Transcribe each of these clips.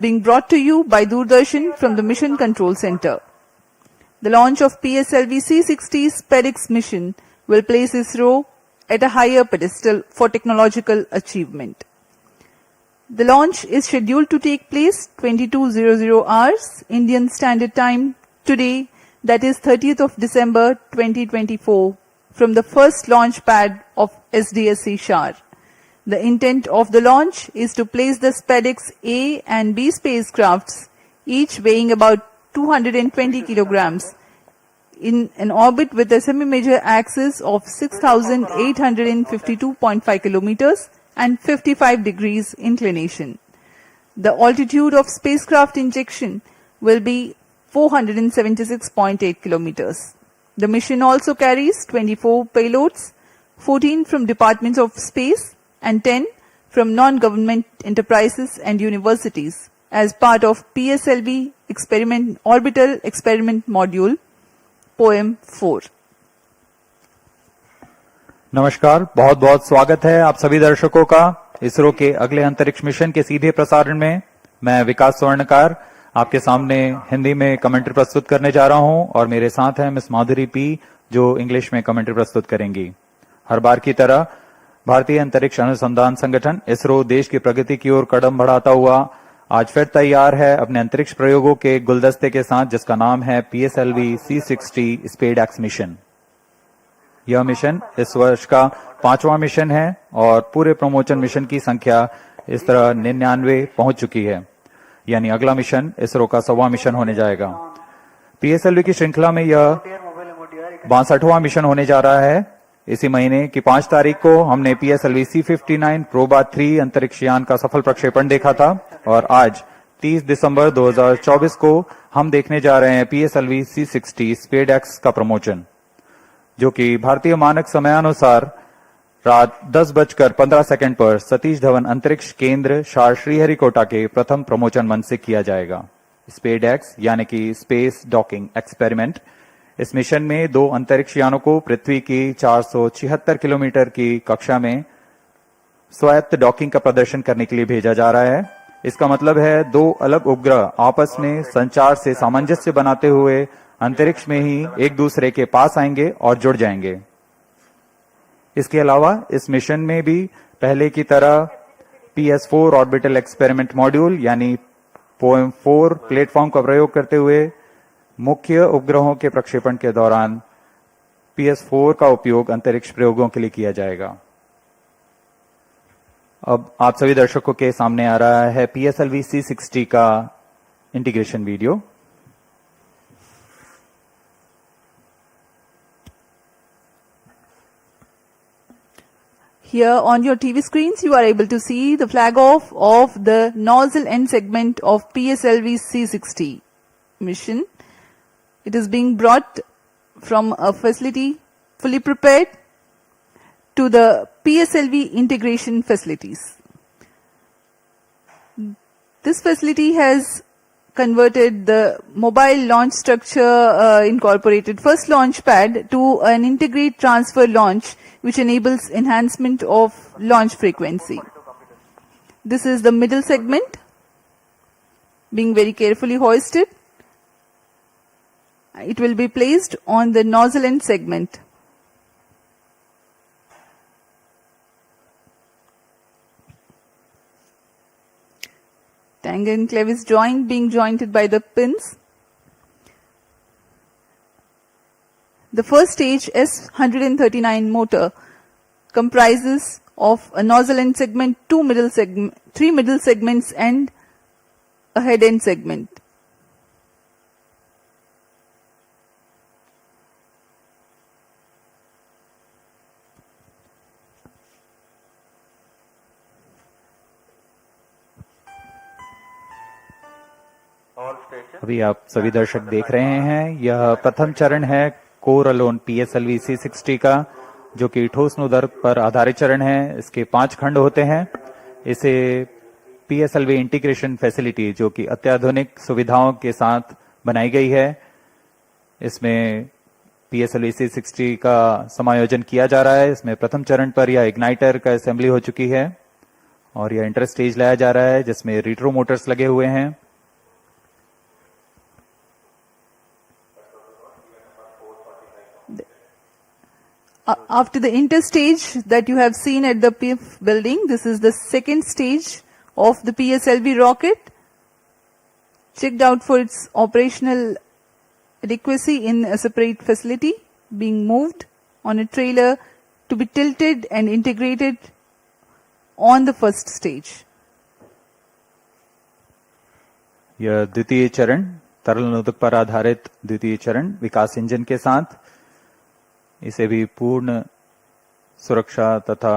being brought to you by Doordarshan from the Mission Control Center. The launch of PSLV-C60 SpaceX mission will place ISRO at a higher pedestal for technological achievement. The launch is scheduled to take place 22:00 hours Indian Standard Time today, that is 30th of December 2024, from the first launch pad of SDSC Shar. The intent of the launch is to place the SpaceX A and B spacecrafts, each weighing about 220 kilograms, in an orbit with a semi-major axis of 6,852.5 kilometers and 55 degrees inclination. The altitude of spacecraft injection will be 476.8 kilometers. The mission also carries 24 payloads, 14 from Departments of Space and 10 from non-government enterprises and universities as part of PSLV Orbital Experiment Module, poem 4। नमस्कार, बहुत बहुत स्वागत है आप सभी दर्शकों का इसरो के अगले अंतरिक्ष मिशन के सीधे प्रसारण में। मैं विकास स्वर्णकार आपके सामने हिंदी में कमेंट्री प्रस्तुत करने जा रहा हूं और मेरे साथ हैं मिस माधुरी पी जो इंग्लिश में कमेंट्री प्रस्तुत करेंगी। हर बार की तरह भारतीय अंतरिक्ष अनुसंधान संगठन इसरो देश की प्रगति की ओर कदम बढ़ाता हुआ आज फिर तैयार है अपने अंतरिक्ष प्रयोगों के गुलदस्ते के साथ, जिसका नाम है PSLV-C60 SpaceX मिशन। यह मिशन इस वर्ष का 5वां मिशन है और पूरे प्रमोशन मिशन की संख्या इस तरह 99 पहुंच चुकी है, यानी अगला मिशन इसरो का 100वां मिशन होने जाएगा। PSLV की श्रृंखला में यह 62वां मिशन होने जा रहा है। इसी महीने की 5 तारीख को हमने PSLV-C59 प्रोबा 3 अंतरिक्ष यान का सफल प्रक्षेपण देखा था और आज 30 दिसंबर 2024 को हम देखने जा रहे हैं PSLV-C60 SpaceX का प्रमोशन, जो कि भारतीय मानक समयानुसार रात 10:15 पर सतीश धवन अंतरिक्ष केंद्र शार श्रीहरिकोटा के प्रथम प्रमोशन मंच से किया जाएगा। SpaceX यानी कि स्पेस डॉकिंग एक्सपेरिमेंट, इस मिशन में 2 अंतरिक्ष यानों को पृथ्वी की 476 किलोमीटर की कक्षा में स्वायत्त डॉकिंग का प्रदर्शन करने के लिए भेजा जा रहा है। इसका मतलब है 2 अलग उपग्रह आपस में संचार से सामंजस्य बनाते हुए अंतरिक्ष में ही एक दूसरे के पास आएंगे और जुड़ जाएंगे। इसके अलावा इस मिशन में भी पहले की तरह PS4 ऑर्बिटल एक्सपेरिमेंट मॉड्यूल यानी पोएम 4 प्लेटफॉर्म का प्रयोग करते हुए मुख्य उपग्रहों के प्रक्षेपण के दौरान PS4 का उपयोग अंतरिक्ष प्रयोगों के लिए किया जाएगा। अब आप सभी दर्शकों के सामने आ रहा है PSLV-C60 का integration video. Here on your TV screens, you are able to see the flag off of the nozzle end segment of PSLV-C60 mission. It is being brought from a facility fully prepared to the PSLV integration facilities. This facility has converted the mobile launch structure incorporated first launch pad to an integrate transfer launch, which enables enhancement of launch frequency. This is the middle segment being very carefully hoisted. It will be placed on the nozzle end segment. Tang and clevis joint being jointed by the pins. The first stage S139 motor comprises of a nozzle end segment, 3 middle segments and a head end segment. अभी आप सभी दर्शक देख रहे हैं, यह प्रथम चरण है कोर अलोन PSLV-C60 का, जो कि ठोस नोदर पर आधारित चरण है। इसके 5 खंड होते हैं। इसे PSLV इंटीग्रेशन फैसिलिटी, जो कि अत्याधुनिक सुविधाओं के साथ बनाई गई है, इसमें PSLV-C60 का समायोजन किया जा रहा है। इसमें प्रथम चरण पर यह इग्नाइटर का असेंबली हो चुकी है और यह इंटर स्टेज लाया जा रहा है जिसमें रिट्रो मोटर्स लगे हुए हैं। After the interstage that you have seen at the PF building, this is the second stage of the PSLV rocket, checked out for its operational adequacy in a separate facility, being moved on a trailer to be tilted and integrated on the first stage. यह द्वितीय चरण तरल नोदक पर आधारित द्वितीय चरण विकास engine के साथ इसे भी पूर्ण सुरक्षा तथा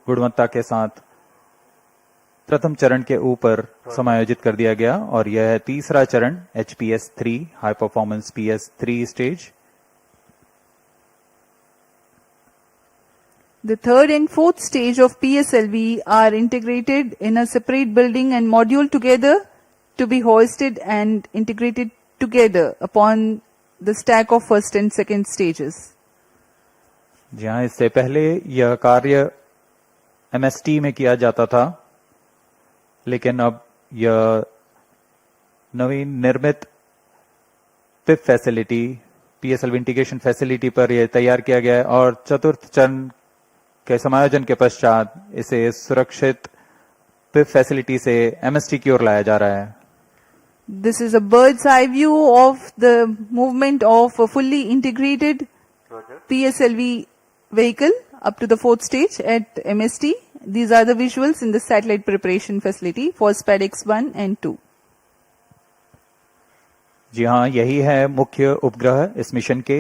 गुणवत्ता के साथ प्रथम चरण के ऊपर समायोजित कर दिया गया और यह है तीसरा चरण HPS-3 high performance PS3 stage. The third and fourth stage of PSLV are integrated in a separate building and module together to be hoisted and integrated together upon the stack of first and second stages. जहां इससे पहले यह कार्य MST में किया जाता था, लेकिन अब यह नवीन निर्मित पिप फैसिलिटी PSLV इंटीग्रेशन फैसिलिटी पर यह तैयार किया गया है और चतुर्थ चरण के समायोजन के पश्चात इसे सुरक्षित पिप फैसिलिटी से MST की ओर लाया जा रहा है। This is a bird's eye view of the movement of a fully integrated PSLV vehicle up to the fourth stage at MST. These are the visuals in the satellite preparation facility for SPADX 1 and 2. जी हाँ, यही है मुख्य उपग्रह इस mission के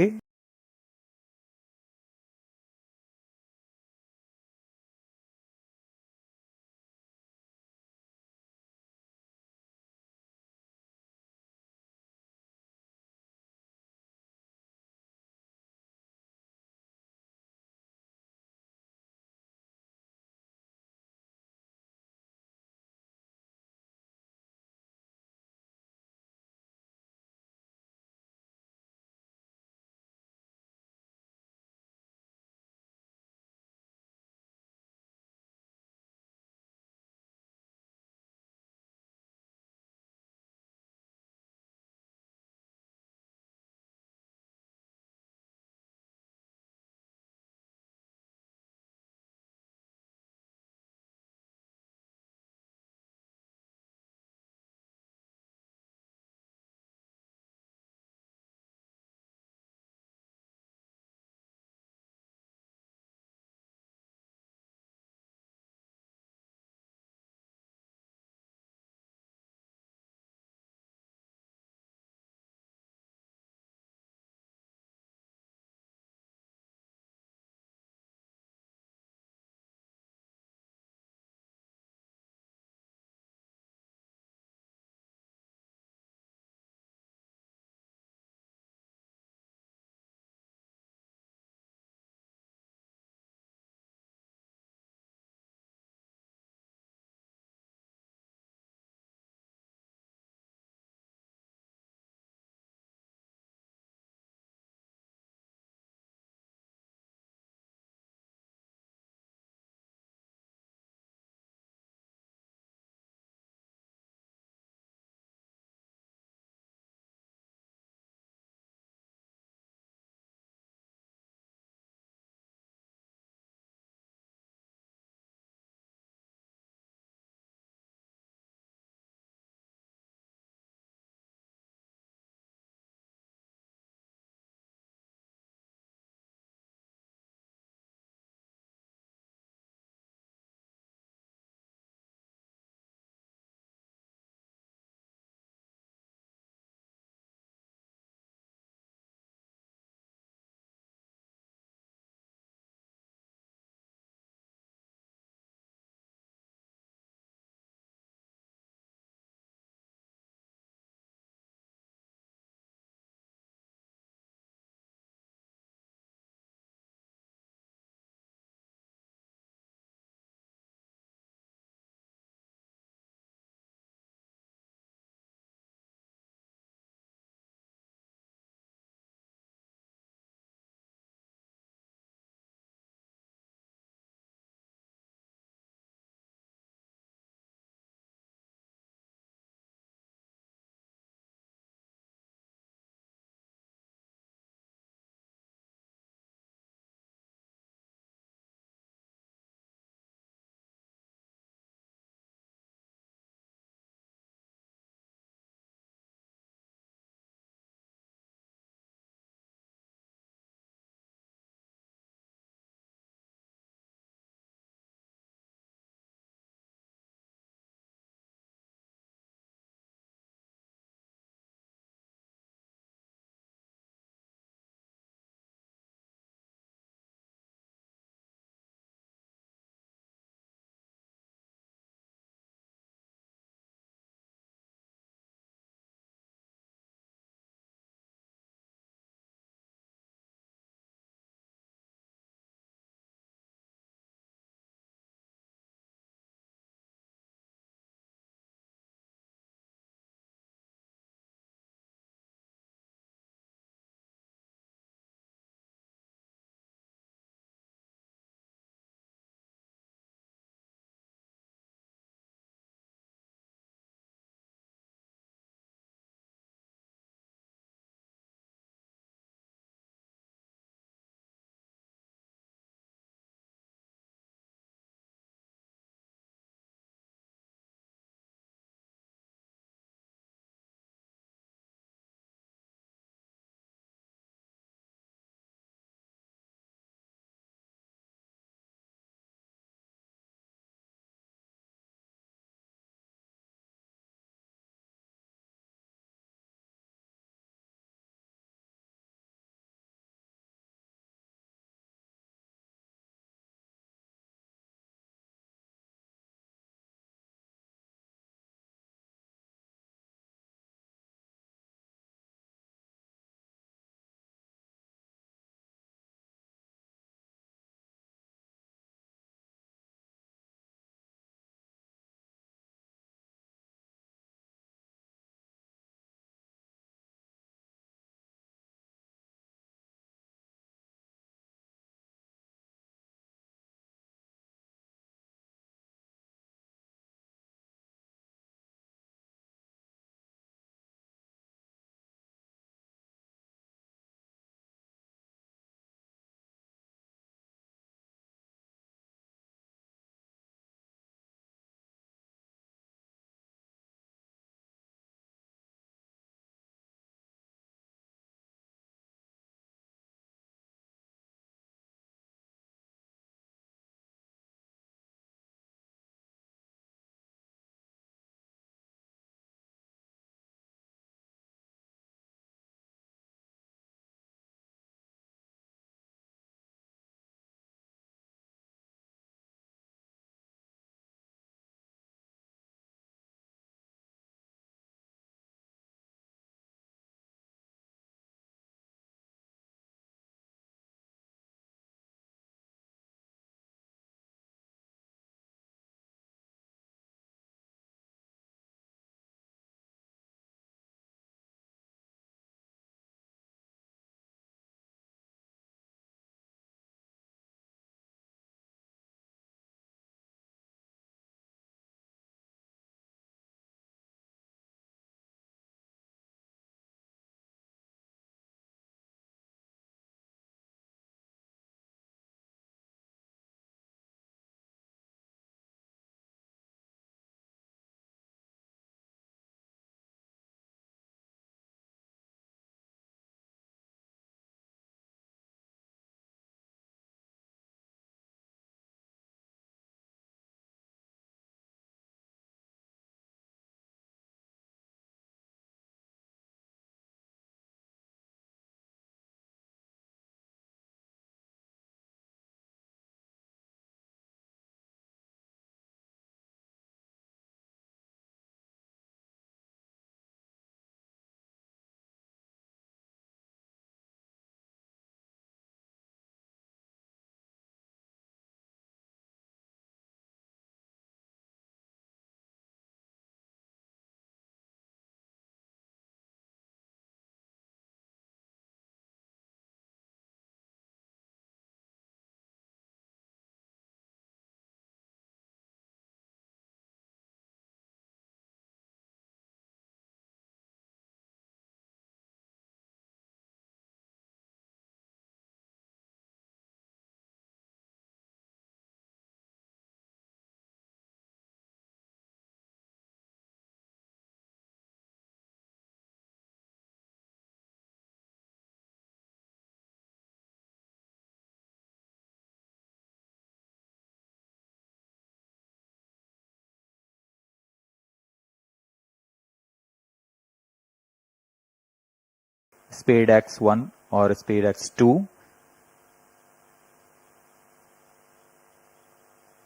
SpadeX1 और SpadeX2।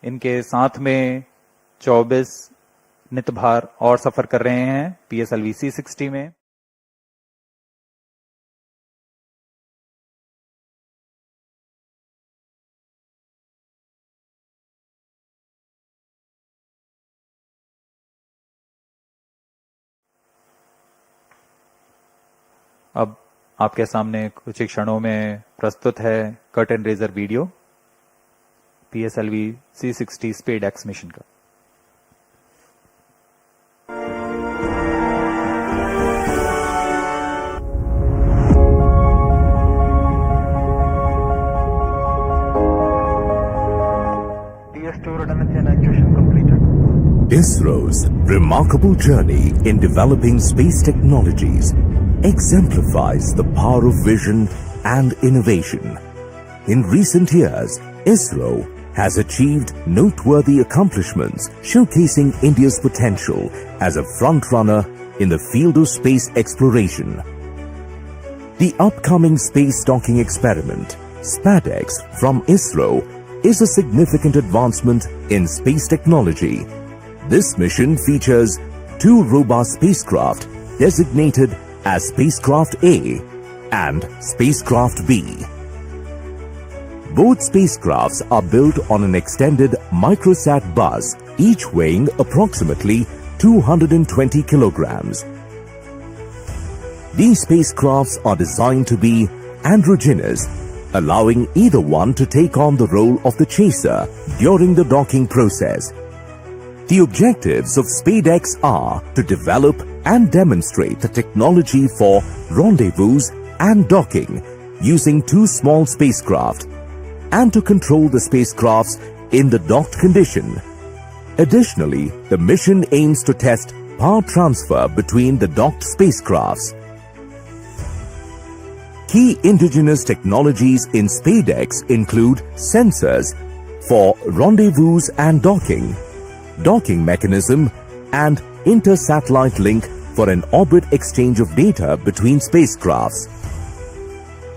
इनके साथ में 24 नित भार और सफर कर रहे हैं PSLV-C60 में। अब आपके सामने कुछ ही क्षणों में प्रस्तुत है curtain raiser video PSLV-C60 SpadeX mission का। ISRO's remarkable journey in developing space technologies exemplifies the power of vision and innovation. In recent years, ISRO has achieved noteworthy accomplishments showcasing India's potential as a frontrunner in the field of space exploration. The upcoming space docking experiment, SpadeX from ISRO, is a significant advancement in space technology. This mission features two robust spacecraft designated as Spacecraft A and Spacecraft B. Both spacecrafts are built on an extended microsat bus, each weighing approximately 220 kilograms. These spacecrafts are designed to be androgynous, allowing either one to take on the role of the chaser during the docking process. The objectives of SpadeX are to develop and demonstrate the technology for rendezvous and docking using two small spacecraft and to control the spacecrafts in the docked condition. Additionally, the mission aims to test power transfer between the docked spacecrafts. Key indigenous technologies in SpadeX include sensors for rendezvous and docking mechanism, and inter-satellite link for an orbit exchange of data between spacecrafts.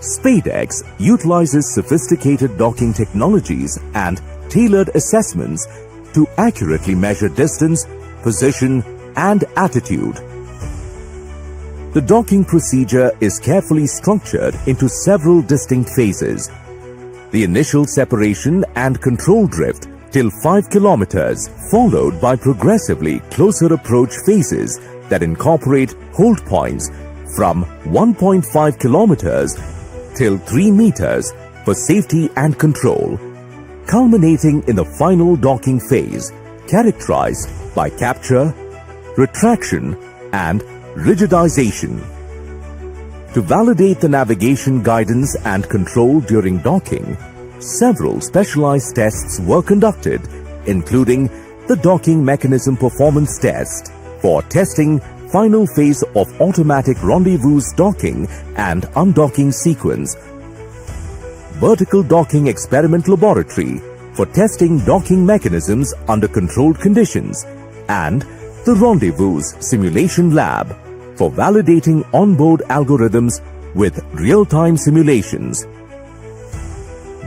SpadeX utilizes sophisticated docking technologies and tailored assessments to accurately measure distance, position, and attitude. The docking procedure is carefully structured into several distinct phases. The initial separation and control drift till 5 kilometers, followed by progressively closer approach phases that incorporate hold points from 1.5 kilometers till 3 meters for safety and control, culminating in the final docking phase, characterized by capture, retraction, and rigidization. To validate the navigation guidance and control during docking, several specialized tests were conducted, including the docking mechanism performance test for testing final phase of automatic rendezvous docking and undocking sequence, vertical docking experiment laboratory for testing docking mechanisms under controlled conditions, and the rendezvous simulation lab for validating onboard algorithms with real-time simulations.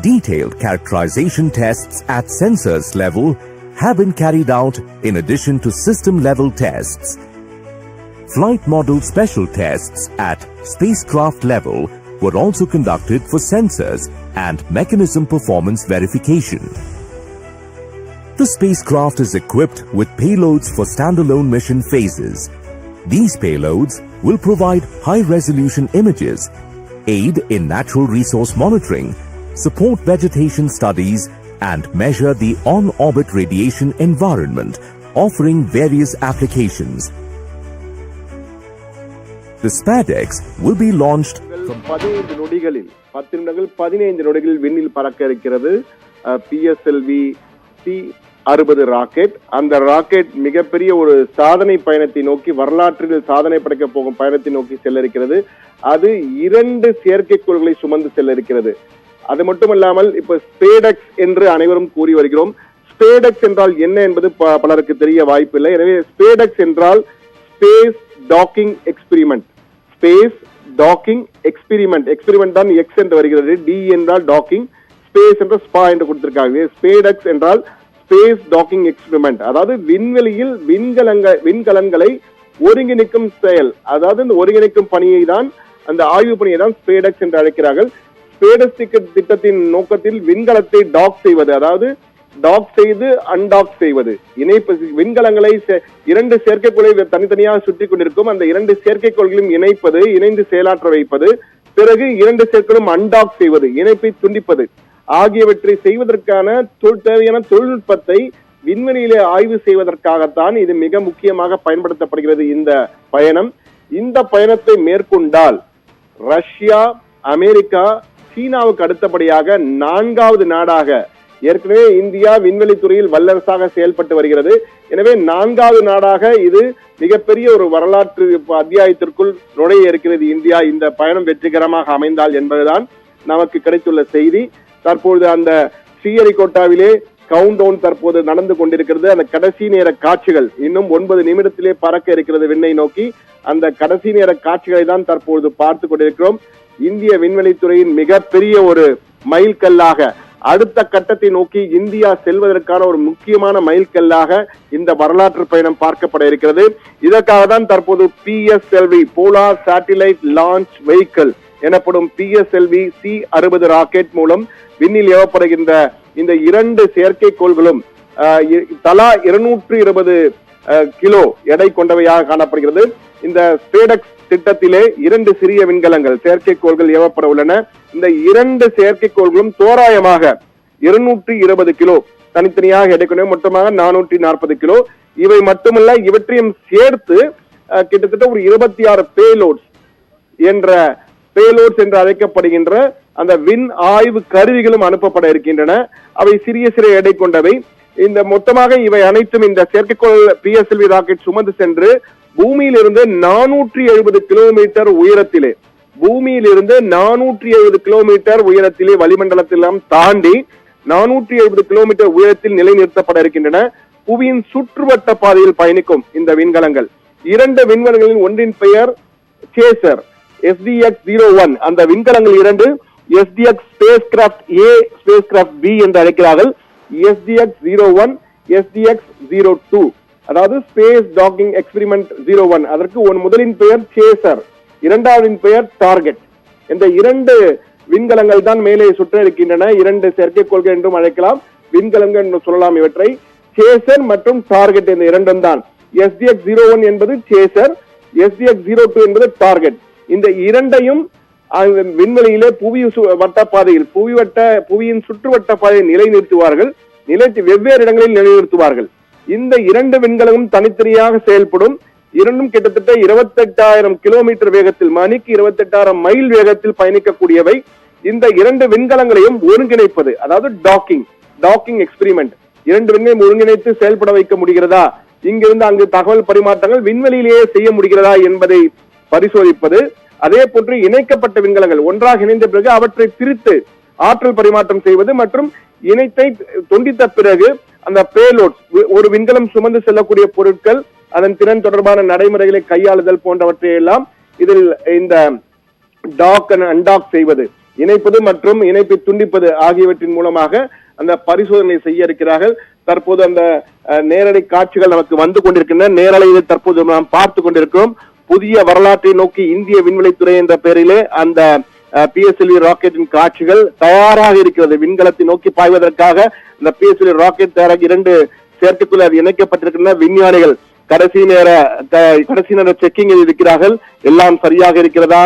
Detailed characterization tests at sensors level have been carried out in addition to system-level tests. Flight model special tests at spacecraft level were also conducted for sensors and mechanism performance verification. The spacecraft is equipped with payloads for standalone mission phases. These payloads will provide high-resolution images, aid in natural resource monitoring, support vegetation studies, and measure the on-orbit radiation environment, offering various applications. The SpadeX will be launched from 15 நொடிகளில் 10 நிமிடங்கள் 15 நொடிகளில் விண்ணில் பறக்க இருக்கிறது PSLV-C60 rocket. அந்த rocket மிகப்பெரிய ஒரு சாதனை பயணத்தை நோக்கி, வரலாற்றில் சாதனை படைக்க போகும் பயணத்தை நோக்கி செல்ல இருக்கிறது. அது 2 செயற்கைக்கோள்களை சுமந்து செல்ல இருக்கிறது. அது மட்டுமல்லாமல் இப்ப ஸ்பேடெக்ஸ் என்று அனைவரும் கூறி வருகிறோம். ஸ்பேடெக்ஸ் என்றால் என்ன என்பது பலருக்கு தெரிய வாய்ப்பில்லை. எனவே ஸ்பேடெக்ஸ் என்றால் space docking experiment. Space docking experiment. Experiment தான் எக்ஸ் என்று வருகிறது. டி என்றால் டாக்கிங், ஸ்பேஸ் என்ற ஸ்பா என்று கொடுத்திருக்காங்க. ஸ்பேடெக்ஸ் என்றால் ஸ்பேஸ் டாக்கிங் எக்ஸ்பெரிமெண்ட். அதாவது விண்வெளியில் விண்கலன்களை ஒருங்கிணைக்கும் செயல், அதாவது இந்த ஒருங்கிணைக்கும் பணியை தான், அந்த ஆய்வு பணியை தான் ஸ்பேடெக்ஸ் என்று அழைக்கிறார்கள். ஸ்பேடெக்ஸ் திட்டத்தின் நோக்கத்தில் விண்கலத்தை டாக் செய்வது, அதாவது டாக் செய்து அன்டாக் செய்வது, இணைப்பு விண்கலங்களை இரண்டு செயற்கைக்கோளை தனித்தனியாக சுற்றி கொண்டிருக்கும் அந்த இரண்டு செயற்கைக்கோள்களையும் இணைப்பது, இணைந்து செயலாற்ற வைப்பது, பிறகு இரண்டு செயற்கைகளும் அன்டாக் செய்வது, இணைப்பை துண்டிப்பது ஆகியவற்றை செய்வதற்கான தேவையான தொழில்நுட்பத்தை விண்வெளியிலே ஆய்வு செய்வதற்காகத்தான் இது மிக முக்கியமாக பயன்படுத்தப்படுகிறது இந்த பயணம். இந்த பயணத்தை மேற்கொண்டால் ரஷ்யா, அமெரிக்கா, சீனாவுக்கு அடுத்தபடியாக 4வது நாடாக, ஏற்கனவே இந்தியா விண்வெளி துறையில் வல்லரசாக செயல்பட்டு வருகிறது. எனவே 4வது நாடாக இது மிகப்பெரிய ஒரு வரலாற்று அத்தியாயத்திற்குள் நுழைய இருக்கிறது இந்தியா, இந்த பயணம் வெற்றிகரமாக அமைந்தால் என்பதுதான் நமக்கு கிடைத்துள்ள செய்தி. தற்பொழுது அந்த ஸ்ரீஹரிகோட்டாவிலே கவுண்ட் டவுன் தற்போது நடந்து கொண்டிருக்கிறது. அந்த கடைசி நேர காட்சிகள் இன்னும் 9 நிமிடத்திலே பறக்க இருக்கிறது விண்ணை நோக்கி. அந்த கடைசி நேர காட்சிகளை தான் தற்போது பார்த்து கொண்டிருக்கிறோம். இந்திய விண்வெளித்துறையின் மிகப்பெரிய ஒரு மைல்கல்லாக, அடுத்த கட்டத்தை நோக்கி இந்தியா செல்வதற்கான ஒரு முக்கியமான மைல்கல்லாக இந்த வரலாற்று பயணம் பார்க்கப்பட இருக்கிறது. இதற்காக தான் தற்போது PSLV polar satellite launch vehicle எனப்படும் PSLV-C60 ராக்கெட் மூலம் விண்ணில் ஏவப்படுகின்ற இந்த 2 செயற்கைக்கோள்களும் தலா 220 கிலோ எடை கொண்டவையாக காணப்படுகிறது. இந்த ஸ்பேடெக்ஸ் திட்டத்திலே 2 சிறிய விண்கலங்கள் செயற்கைக்கோள்கள் ஏவப்பட உள்ளன. இந்த 2 செயற்கைக்கோள்களும் தோராயமாக 220 கிலோ தனித்தனியாக எடை கொண்ட, மொத்தமாக 440 கிலோ. இவை மட்டுமல்ல, இவற்றையும் சேர்த்து கிட்டத்தட்ட ஒரு 26 பேலோட்ஸ் என்று அழைக்கப்படுகின்ற அந்த விண் ஆய்வு கருவிகளும் அனுப்பப்பட இருக்கின்றன. அவை சிறிய சிறிய எடை கொண்டவை. இந்த மொத்தமாக இவை அனைத்தும் இந்த செயற்கைக்கோள் PSLV ராக்கெட் சுமந்து சென்று பூமியிலிருந்து 470 கிலோமீட்டர் உயரத்திலே, பூமியிலிருந்து 470 கிலோமீட்டர் உயரத்திலே வளிமண்டலத்திலாம் தாண்டி 470 கிலோமீட்டர் உயரத்தில் நிலைநிறுத்தப்பட இருக்கின்றன. புவியின் சுற்றுவட்ட பாதையில் பயணிக்கும் இந்த விண்கலங்கள். 2 விண்கலங்களின் ஒன்றின் பெயர் சேசர் SDX-01. அந்த விண்கலங்கள் 2 SDX ஸ்பேஸ்கிராஃப்ட் A, ஸ்பேஸ்கிராஃப்ட் B என்று அழைக்கிறார்கள். SDX-01, SDX-02, அதாவது ஸ்பேஸ் டாக்கிங் எக்ஸ்பெரிமெண்ட் 01. அதற்கு முதலின் பெயர் சேசர், இரண்டாவதின் பெயர் டார்கெட். இந்த 2 விண்கலங்கள் தான் மேலே சுற்ற இருக்கின்றன. 2 செயற்கைக்கோள்கள் என்றும் அழைக்கலாம், விண்கலங்கள் என்று சொல்லலாம் இவற்றை. சேசர் மற்றும் டார்கெட் இந்த 2 தான். SDX-01 என்பது சேசர், SDX-02 என்பது டார்கெட். இந்த 2ஐயும் விண்வெளியிலே புவி வட்டப்பாதையில், புவியின் சுற்றுவட்ட பாதையை நிலைநிறுத்துவார்கள். வெவ்வேறு இடங்களில் நிலைநிறுத்துவார்கள். இந்த 2 விண்கலமும் தனித்தனியாக செயல்படும். 2ம் கிட்டத்தட்ட 28,000 கிலோமீட்டர் வேகத்தில், மணிக்கு 28,000 மைல் வேகத்தில் பயணிக்கக்கூடியவை. இந்த 2 விண்கலங்களையும் ஒருங்கிணைப்பது, அதாவது டாக்கிங் எக்ஸ்பெரிமெண்ட், 2 விண்களையும் ஒருங்கிணைத்து செயல்பட வைக்க முடிகிறதா, இங்கிருந்து அங்கு தகவல் பரிமாற்றங்கள் விண்வெளியிலேயே செய்ய முடிகிறதா என்பதை பரிசோதிப்பது. அதே போன்று இணைக்கப்பட்ட விண்கலங்கள் ஒன்றாக இணைந்த பிறகு அவற்றை பிரித்து ஆற்றல் பரிமாற்றம் செய்வது மற்றும் இணைத்தை துண்டித்த பிறகு அந்த பேலோட், ஒரு விண்கலம் சுமந்து செல்லக்கூடிய பொருட்கள், அதன் திறன் தொடர்பான நடைமுறைகளை கையாளுதல் போன்றவற்றை எல்லாம் இதில் இந்த டாக் அண்ட் அன்டாக் செய்வது, இணைப்பது மற்றும் இணைப்பை துண்டிப்பது ஆகியவற்றின் மூலமாக அந்த பரிசோதனை செய்ய இருக்கிறார்கள். தற்போது அந்த நேரடி காட்சிகள் நமக்கு வந்து கொண்டிருக்கின்றன. நேரலையில் தற்போது நாம் பார்த்து கொண்டிருக்கிறோம். புதிய வரலாற்றை நோக்கி இந்திய விண்வெளித்துறை என்ற பெயரிலே அந்த PSLV ராக்கெட்டின் காட்சிகள் தயாராக இருக்கிறது. விண்கலத்தை நோக்கி பாய்வதற்காக இந்த PSLV ராக்கெட் தயாராக 2 செயற்கைக்குள் அது இணைக்கப்பட்டிருக்கின்றன. விஞ்ஞானிகள் கடைசி நேர செக்கிங்கில் இருக்கிறார்கள். எல்லாம் சரியாக இருக்கிறதா,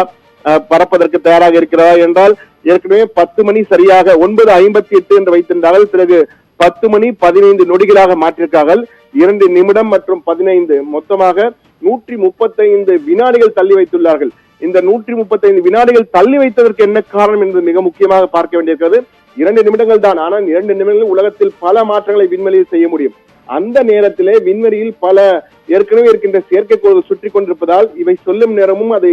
பறப்பதற்கு தயாராக இருக்கிறதா என்றால் ஏற்கனவே 10 மணி சரியாக 9:58 என்று வைத்திருந்தார்கள். பிறகு 10 மணி 15 நொடிகளாக மாற்றிருக்கார்கள். 2 நிமிடம் மற்றும் 15, மொத்தமாக 135 வினாடிகள் தள்ளி வைத்துள்ளார்கள். இந்த 135 வினாடிகள் தள்ளி வைத்ததற்கு என்ன காரணம் என்பது மிக முக்கியமாக பார்க்க வேண்டியிருக்கிறது. 2 நிமிடங்கள் தான், ஆனால் 2 நிமிடங்களில் உலகத்தில் பல மாற்றங்களை விண்வெளியில் செய்ய முடியும். அந்த நேரத்திலே விண்வெளியில் பல ஏற்கனவே இருக்கின்ற செயற்கைக்கோள்கள் சுற்றி கொண்டிருப்பதால் இவை சொல்லும் நேரமும் அதை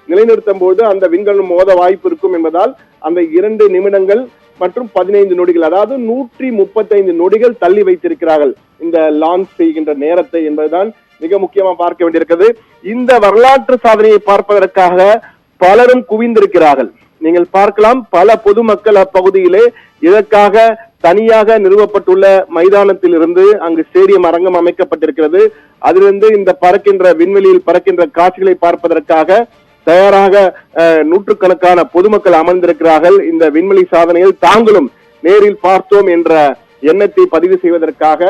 நிலைநிறுத்தும் போது அந்த விண்கலம் மோத வாய்ப்பு இருக்கும் என்பதால் அந்த 2 நிமிடங்கள் மற்றும் 15 நொடிகள், அதாவது 135 நொடிகள் தள்ளி வைத்திருக்கிறார்கள் இந்த லான்ச் செய்கின்ற நேரத்தை என்பதுதான் மிக முக்கியமா பார்க்க வேண்டியிருக்கிறது. இந்த வரலாற்று சாதனையை பார்ப்பதற்காக பலரும் குவிந்திருக்கிறார்கள். நீங்கள் பார்க்கலாம், பல பொதுமக்கள் அப்பகுதியிலே இதற்காக தனியாக நிறுவப்பட்டுள்ள மைதானத்தில் இருந்து அங்கு ஸ்டேடியம் அரங்கம் அமைக்கப்பட்டிருக்கிறது. அதிலிருந்து இந்த பறக்கின்ற விண்வெளியில் பறக்கின்ற காட்சிகளை பார்ப்பதற்காக தயாராக நூற்றுக்கணக்கான பொதுமக்கள் அமர்ந்திருக்கிறார்கள். இந்த விண்வெளி சாதனையில் தாங்களும் நேரில் பார்த்தோம் என்ற எண்ணத்தை பதிவு செய்வதற்காக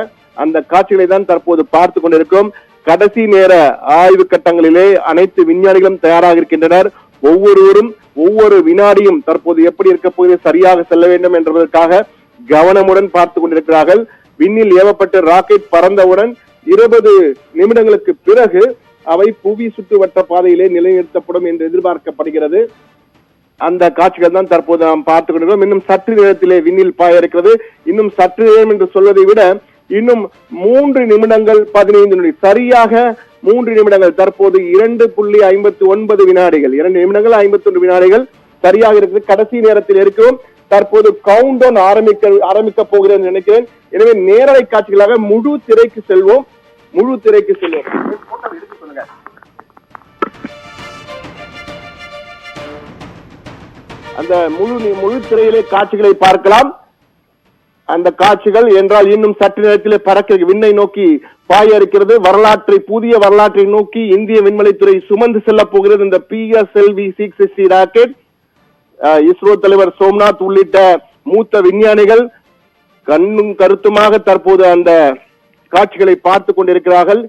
அந்த காட்சிகளை தான் தற்போது பார்த்து கொண்டிருக்கிறோம். கடைசி நேர ஆய்வு கட்டங்களிலே அனைத்து விஞ்ஞானிகளும் தயாராக இருக்கின்றனர். ஒவ்வொருவரும் ஒவ்வொரு வினாடியும் தற்போது எப்படி இருக்க போது சரியாக செல்ல வேண்டும் என்பதற்காக கவனமுடன் பார்த்து கொண்டிருக்கிறார்கள். விண்ணில் ஏவப்பட்ட ராக்கெட் பறந்தவுடன் 20 நிமிடங்களுக்கு பிறகு அவை புவி சுற்றுவட்ட பாதையிலே நிலைநிறுத்தப்படும் என்று எதிர்பார்க்கப்படுகிறது. அந்த காட்சிகள் தான் தற்போது நாம் பார்த்துக் கொண்டிருக்கிறோம். இன்னும் சற்று நேரத்திலே விண்ணில் பாய இருக்கிறது. இன்னும் சற்று நேரம் என்று சொல்வதை விட இன்னும் 3 நிமிடங்கள் 15 நொடி, சரியாக 3 நிமிடங்கள். தற்போது 2.59 வினாடிகள், 2 நிமிடங்கள் 51 வினாடிகள் சரியாக இருக்குது. கடைசி நேரத்தில் இருக்கிறோம். தற்போது கவுண்ட் டவுன் ஆரம்பிக்க போகிறேன் நினைக்கிறேன். எனவே நேரலை காட்சிகளாக முழு திரைக்கு செல்வோம். அந்த முழு திரையிலே காட்சிகளை பார்க்கலாம். அந்த காட்சிகள் என்றால் இன்னும் சற்று நேரத்திலே பறக்க விண்ணை நோக்கி பாய இருக்கிறது. புதிய வரலாற்றை நோக்கி இந்திய விண்வெளித்துறை சுமந்து செல்ல போகிறது இந்த PSLV-C60 ராக்கெட். இஸ்ரோ தலைவர் சோம்நாத் உள்ளிட்ட மூத்த விஞ்ஞானிகள் கண்ணும் கருத்துமாக தற்போது அந்த காட்சிகளை பார்த்து கொண்டிருக்கிறார்கள்.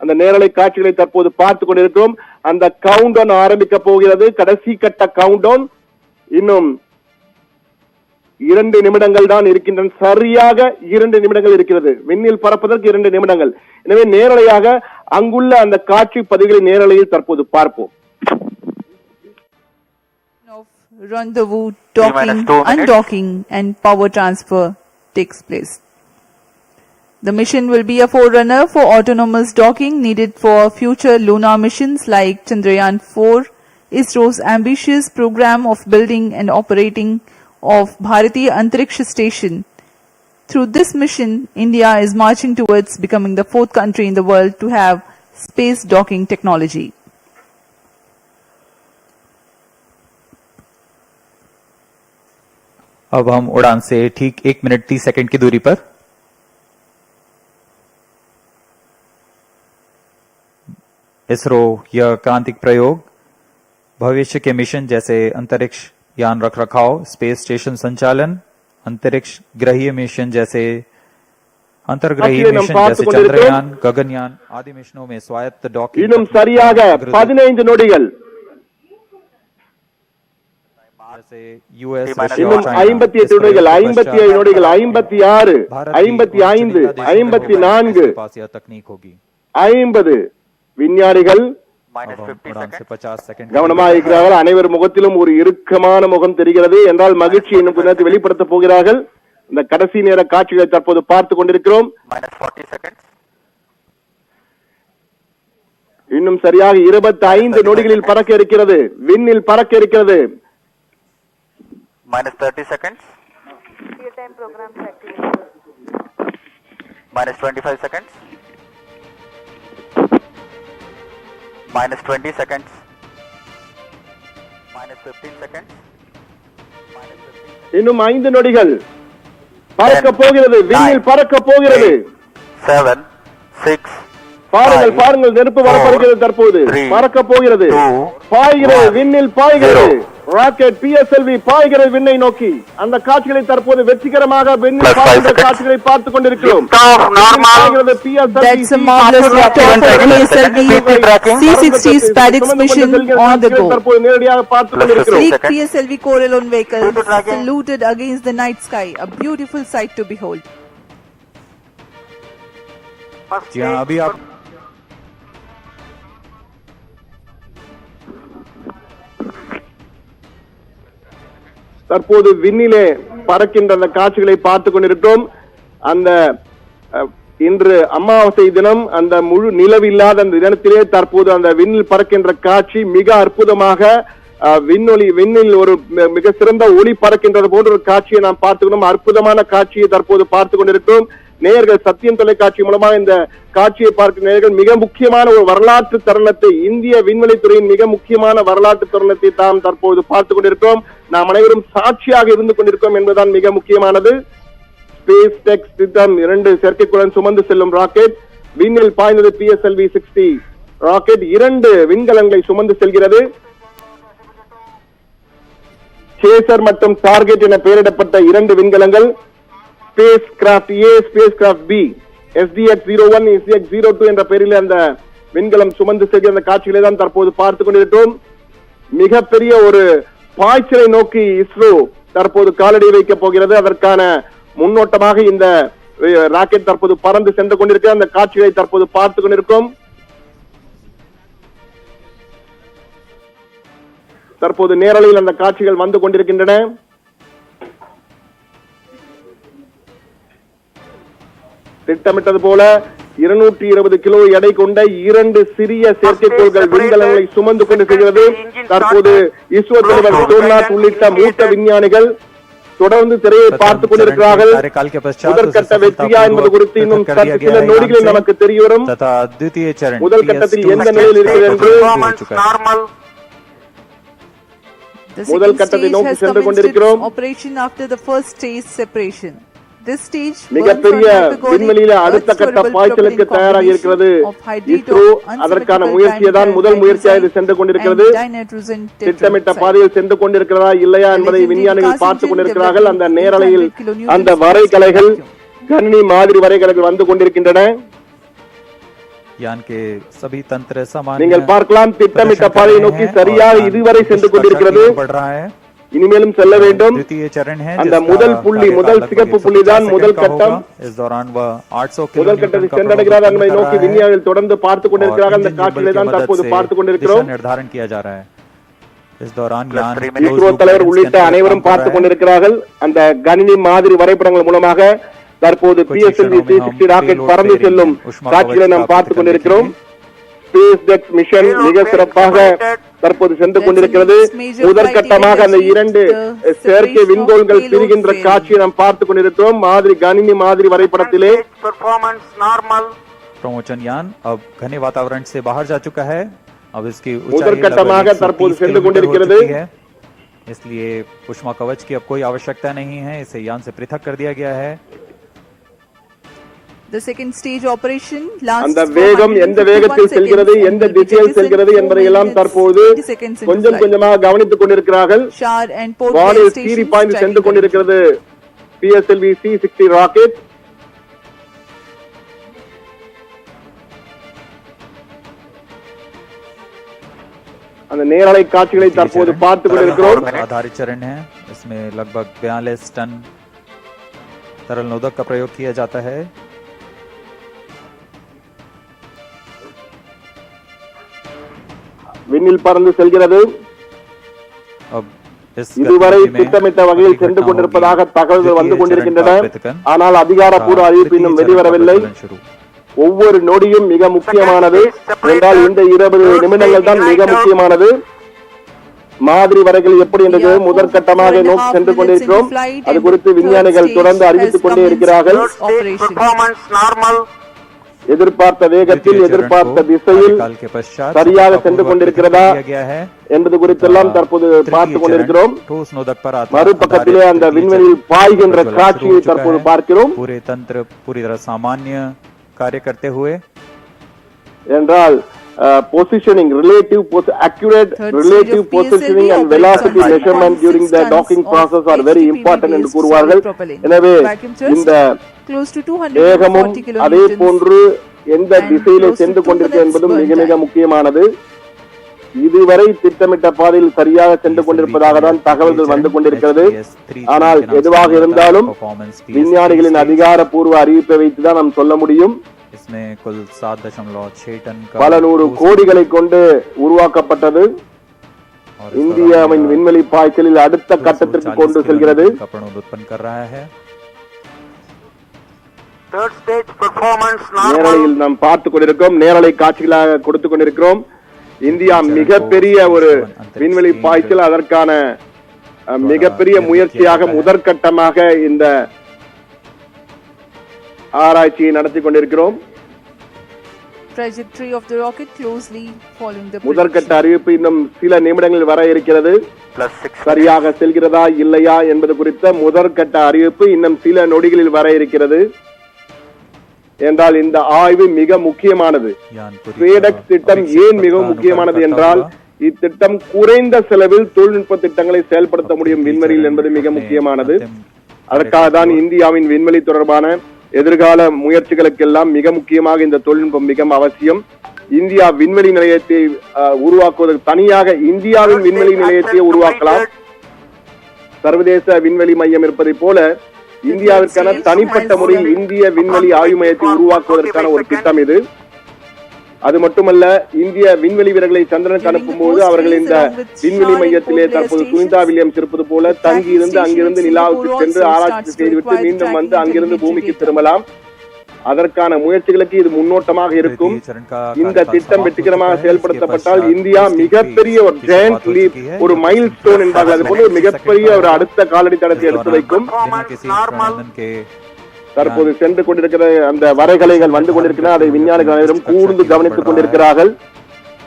அந்த நேரலை காட்சிகளை தற்போது பார்த்து கொண்டிருக்கிறோம். அந்த கவுண்ட் டவுன் ஆரம்பிக்க போகிறது. கடைசி கட்ட கவுண்ட் டவுன். இன்னும் 2 நிமிடங்கள் தான் இருக்கின்றன. சரியாக 2 நிமிடங்கள் இருக்கிறது. விண்ணில் பறப்பதற்கு 2 நிமிடங்கள். எனவே நேரலையாக அங்குள்ள அந்த காட்சி பதிவுகளை நேரலையில் தற்போது பார்ப்போம். Rendezvous, docking, undocking and power transfer takes place. The mission will be a forerunner for autonomous docking needed for future lunar missions like Chandrayaan-4, ISRO's ambitious program of building and operating of Bharatiya Antariksha Station. Through this mission, India is marching towards becoming the 4th country in the world to have space docking technology. अब हम उड़ान से ठीक 1 minute 30 second की दूरी पर इसरो यह क्रांतिक प्रयोग भविष्य के मिशन जैसे अंतरिक्ष यान रखरखाव, स्पेस स्टेशन संचालन, अंतरिक्ष ग्रहीय मिशन जैसे अंतर्ग्रहीय मिशन जैसे चंद्रयान, गगनयान आदि मिशनों में स्वायत्त डॉकिंग இன்னும் சரியாக 15 நொடிகள். यूएस இன்னும் 58 நொடிகள், 57 நொடிகள், 56, 55, 54, तकनीक होगी. 50 விஞ்ஞானிகள் கவனமாக இருக்கிறார்கள். அனைவர் முகத்திலும் ஒரு இறுக்கமான முகம் தெரிகிறது. என்றால் மகிழ்ச்சி இன்னும் கொஞ்ச நேரத்தில் வெளிப்படுத்த போகிறார்கள். இந்த கடைசி நேர காட்சிகளை தற்போது பார்த்துக் கொண்டிருக்கிறோம். இன்னும் சரியாக 25 நொடிகளில் பறக்க இருக்கிறது. விண்ணில் பறக்க இருக்கிறது. -30 seconds. Your time program activated. -25 seconds. -20 seconds. -15 seconds. இன்னும் 5 நொடிகள். பறக்க போகிறது. விண்ணில் பறக்க போகிறது. 7 6 பாருங்கள் நெருப்பு வரப்படுகிறது. தற்போது பறக்க போகிறது. பாய்கிறது. விண்ணில் பாய்கிறது. ராக்கெட் PSLV பாய்கிறது விண்ணை நோக்கி. அந்த காட்சிகளை தற்போது வெற்றிகரமாக விண்ணில் பாய்கிற காட்சிகளை பார்த்துக் கொண்டிருக்கிறோம். That's a marvelous liftoff for PSLV-C60 SpaceX mission on the go. தற்போது நேரடியாக பார்த்துக் கொண்டிருக்கிறோம். Sleek PSLV core alone vehicle saluted against the night sky, a beautiful sight to behold. जी हाँ, अभी आप தற்போது விண்ணிலே பறக்கின்ற அந்த காட்சிகளை பார்த்துக் கொண்டிருக்கிறோம். அந்த இன்று அமாவாசை தினம், அந்த முழு நிலவு இல்லாத அந்த தினத்திலே தற்போது அந்த விண்ணில் பறக்கின்ற காட்சி மிக அற்புதமாக விண்ணில் ஒரு மிக சிறந்த ஒளி பறக்கின்றது போன்ற ஒரு காட்சியை நாம் பார்த்துக்கணும். அற்புதமான காட்சியை தற்போது பார்த்துக் கொண்டிருக்கிறோம். நேயர்கள் சத்தியம் தொலைக்காட்சி மூலமாக இந்த காட்சியை பார்க்கும் நேயர்கள் மிக முக்கியமான ஒரு வரலாற்று தருணத்தை, இந்திய விண்வெளித்துறையின் மிக முக்கியமான வரலாற்று தருணத்தை தாம் தற்போது பார்த்துக் கொண்டிருக்கிறோம். நாம் அனைவரும் சாட்சியாக இருந்து கொண்டிருக்கிறோம் என்பதுதான் மிக முக்கியமானது. ஸ்பேஸ் டெக்ஸ் திட்டம் 2 செயற்கைக்கோளுடன் சுமந்து செல்லும் ராக்கெட் விண்ணில் பாய்ந்தது. PSLV-60 ராக்கெட் 2 விண்கலங்களை சுமந்து செல்கிறது. சேசர் மற்றும் டார்கெட் என பெயரிடப்பட்ட 2 விண்கலங்கள் spacecraft A, spacecraft B, SDX-01, SDX-02 என்ற பெயரில் அந்த விண்கலம் சுமந்து செல்கிற அந்த காட்சிகளை தான் தற்போது பார்த்துக் கொண்டிருக்கிறோம். மிகப்பெரிய ஒரு பாய்ச்சலை நோக்கி இஸ்ரோ தற்போது காலடி வைக்கப் போகிறது. அதற்கான முன்னோட்டமாக இந்த ராக்கெட் தற்போது பறந்து சென்று கொண்டிருக்கிற அந்த காட்சிகளை தற்போது பார்த்துக் கொண்டிருக்கிறோம். தற்போது நேரலையில் அந்த காட்சிகள் வந்து கொண்டிருக்கின்றன. திட்டமிட்டது போல 220 கிலோ எடை கொண்ட 2 சிறிய செயற்கைக்கோள்கள் விண்கலங்களை சுமந்து கொண்டு செல்கிறது. தற்போது இஸ்ரோ தலைவர் சோம்நாத் உள்ளிட்ட மூத்த விஞ்ஞானிகள் தொடர்ந்து திரையை பார்த்துக் கொண்டிருக்கிறார்கள். முதற்கட்ட வெற்றியா என்பது குறித்து இன்னும் சில நொடிகளில் நமக்கு தெரிய வரும். முதல் கட்டத்தில் எந்த நிலையில் இருக்கிறது என்று முதல் கட்டத்தை நோக்கி சென்று கொண்டிருக்கிறோம். Operation after the first stage separation. This stage மிகப்பெரிய விண்வெளியில அடுத்த கட்ட பாய்ச்சலுக்கு தயாராக இருக்கிறது இஸ்ரோ. அதற்கான முயற்சியை தான் முதல் முயற்சியாக இது சென்று கொண்டிருக்கிறது. திட்டமிட்ட பாதையில் சென்று கொண்டிருக்கிறதா இல்லையா என்பதை விஞ்ஞானிகள் பார்த்துக் கொண்டிருக்கிறார்கள். அந்த நேரலையில் அந்த வரைகலைகள், கணினி மாதிரி வரைகலைகள் வந்து கொண்டிருக்கின்றன. நீங்கள் பார்க்கலாம், திட்டமிட்ட பாதையை நோக்கி சரியாக இதுவரை சென்று கொண்டிருக்கிறது. இனிமேலும் செல்ல வேண்டும். அந்த முதல் புள்ளி, முதல் சிகப்பு புள்ளி தான் முதல் கட்டம். முதல் கட்டத்தை சென்றடைகிறார் என்பதை நோக்கி விஞ்ஞானிகள் தொடர்ந்து பார்த்துக் கொண்டிருக்கிறார்கள். அந்த காட்சிகளை தான் தற்போது பார்த்துக் கொண்டிருக்கிறோம். இஸ்ரோ தலைவர் உள்ளிட்ட அனைவரும் பார்த்துக் கொண்டிருக்கிறார்கள். அந்த கணினி மாதிரி வரைபடங்கள் மூலமாக தற்போது PSLV-C60 ராக்கெட் பறந்து செல்லும் காட்சிகளை நாம் பார்த்துக் கொண்டிருக்கிறோம். ஸ்பேஸ் டெக்ஸ் மிஷன் மிக சிறப்பாக தற்போது சென்று கொண்டிருக்கிறது. முதற்கட்டமாக அந்த 2 செயற்கை விண்கோள்கள் பிரிகின்ற காட்சியை நாம் பார்த்துக் கொண்டிருக்கிறோம். மாதிரி கணினி மாதிரி வரைபடத்திலே प्रमोशन यान अब घने वातावरण से बाहर जा चुका है. अब इसकी முதற்கட்டமாக தற்போது சென்று கொண்டிருக்கிறது. इसलिए उष्मा कवच की अब कोई आवश्यकता नहीं है. इसे यान से पृथक कर दिया गया है. The second stage operation lasts அந்த வேகம் எந்த வேகத்தில் செல்கிறது, எந்த திசையில் செல்கிறது என்பதையெல்லாம் தற்போது கொஞ்சம் கொஞ்சமாக கவனித்துக் கொண்டிருக்கிறார்கள். வானில் சீறி பாய்ந்து சென்று கொண்டிருக்கிறது PSLV-C60 ராக்கெட். அந்த நேரலை காட்சிகளை தற்போது பார்த்துக் கொண்டிருக்கிறோம். आधारित चरण है. इसमें लगभग 42 टन तरल नोदक का प्रयोग किया जाता है. விண்ணில் பறந்து செல்கிறது. இதுவரை திட்டமிட்ட வகையில் சென்று கொண்டிருப்பதாக தகவல்கள் வந்து கொண்டிருக்கின்றன. ஆனால் அதிகாரப்பூர்வ அறிவிப்பு இன்னும் வெளிவரவில்லை. ஒவ்வொரு நொடியும் மிக முக்கியமானது என்றால் இந்த 20 நிமிடங்கள் தான் மிக முக்கியமானது. மாதிரி வரைகள் எப்படி என்றது முதற்கட்டமாக நோக்கி சென்று கொண்டிருக்கிறோம். அது குறித்து விஞ்ஞானிகள் தொடர்ந்து அறிவித்துக் கொண்டே இருக்கிறார்கள். எதிர்பார்த்த வேகத்தில், எதிர்பார்த்த திசையில் சரியாக சென்று கொண்டிருக்கிறதா என்பது குறித்தெல்லாம் தற்போது பார்த்துக் கொண்டிருக்கிறோம். மறுபக்கத்திலே அந்த விண்வெளியில் பாய்கின்ற காட்சியை தற்போது பார்க்கிறோம். என்றால் positioning, accurate relative positioning and velocity measurement during the docking process are very important என்று கூறுவார்கள். எனவே இந்த வேகமும் அதே போன்று எந்த திசையிலே சென்று கொண்டிருக்கிறது என்பதும் மிக மிக முக்கியமானது. இதுவரை திட்டமிட்ட பாதையில் சரியாக சென்று கொண்டிருப்பதாக தான் தகவல்கள் வந்து கொண்டிருக்கிறது. ஆனால் எதுவாக இருந்தாலும் விஞ்ஞானிகளின் அதிகாரப்பூர்வ அறிவிப்பை வைத்துதான் நாம் சொல்ல முடியும். பல நூறு கோடிகளை கொண்டு உருவாக்கப்பட்டது. இந்தியாவின் விண்வெளி பாய்ச்சலில் அடுத்த கட்டத்திற்கு கொண்டு செல்கிறது. நேரலையில் நாம் பார்த்துக் கொண்டிருக்கிறோம். நேரலை காட்சிகளாக கொடுத்துக் கொண்டிருக்கிறோம். இந்தியா மிகப்பெரிய ஒரு விண்வெளி பாய்ச்சல், அதற்கான மிகப்பெரிய முயற்சியாக முதற்கட்டமாக இந்த ஆராய்ச்சியை நடத்தி கொண்டிருக்கிறோம். Trajectory of the rocket closely following the முதற்கட்ட prediction. அறிவிப்பு இன்னும் சில நிமிடங்களில் வர இருக்கிறது. சரியாக செல்கிறதா இல்லையா என்பது குறித்த முதற்கட்ட அறிவிப்பு இன்னும் சில நொடிகளில் வர இருக்கிறது. என்றால் இந்த ஆய்வு மிக முக்கியமானது. ஸ்பேடெக்ஸ் திட்டம் ஏன் மிக முக்கியமானது என்றால் இத்திட்டம் குறைந்த செலவில் தொழில்நுட்ப திட்டங்களை செயல்படுத்த முடியும் விண்வெளியில் என்பது மிக முக்கியமானது. அதற்காக தான் இந்தியாவின் விண்வெளி தொடர்பான எதிர்கால முயற்சிகளுக்கெல்லாம் மிக முக்கியமாக இந்த தொழில்நுட்பம் மிக அவசியம். இந்தியா விண்வெளி நிலையத்தை உருவாக்குவதற்கு தனியாக இந்தியாவின் விண்வெளி நிலையத்தை உருவாக்கலாம். சர்வதேச விண்வெளி மையம் இருப்பதை போல இந்தியாவிற்கான தனிப்பட்ட முறையில் இந்திய விண்வெளி ஆய்வு மையத்தை உருவாக்குவதற்கான ஒரு திட்டம் இது. அது மட்டுமல்ல, இந்திய விண்வெளி வீரர்களை சந்திரனுக்கு அனுப்பும் போது அவர்கள் இந்த விண்வெளி மையத்திலே தற்போது சுனிதா வில்லியம்ஸ் இருப்பது போல தங்கி இருந்து அங்கிருந்து நிலாவுக்கு சென்று ஆராய்ச்சி செய்துவிட்டு மீண்டும் வந்து அங்கிருந்து பூமிக்கு திரும்பலாம். அதற்கான முயற்சிகளுக்கு இது முன்னோட்டமாக இருக்கும். இந்த திட்டம் வெற்றிகரமாக செயல்படுத்தப்பட்டால் இந்தியா மிகப்பெரிய ஒரு ஜெயண்ட் லீப், ஒரு மைல் ஸ்டோன் என்பார்கள், அது போல மிகப்பெரிய ஒரு அடுத்த காலடி தடத்தை எடுத்து வைக்கும். தற்போது சென்று கொண்டிருக்கிற அந்த வரைகலைகள் வந்து கொண்டிருக்கின்றன. அதை விஞ்ஞானிகள் அனைவரும் கூர்ந்து கவனித்துக் கொண்டிருக்கிறார்கள்.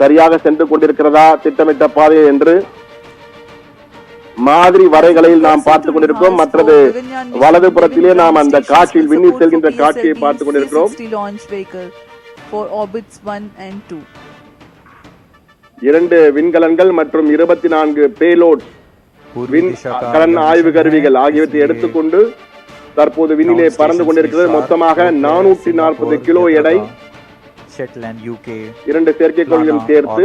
சரியாக சென்று கொண்டிருக்கிறதா திட்டமிட்ட பாதை என்று மாதிரி வரைகலையில் நாம் பார்த்துக் கொண்டிருக்கிறோம். மற்றது வலது புறத்திலே நாம் அந்த காட்சியில் விண்ணில் செல்கின்ற காட்சியை பார்த்துக் கொண்டிருக்கிறோம். 2 விண்கலன்கள் மற்றும் 24 பேலோட் விண்கலன் ஆய்வு கருவிகள் ஆகியவற்றை எடுத்துக்கொண்டு தற்போது விண்ணிலே பறந்து கொண்டிருக்கிறது. மொத்தமாக 440 கிலோ எடை. 2 செயற்கைக்கோள்களும் சேர்த்து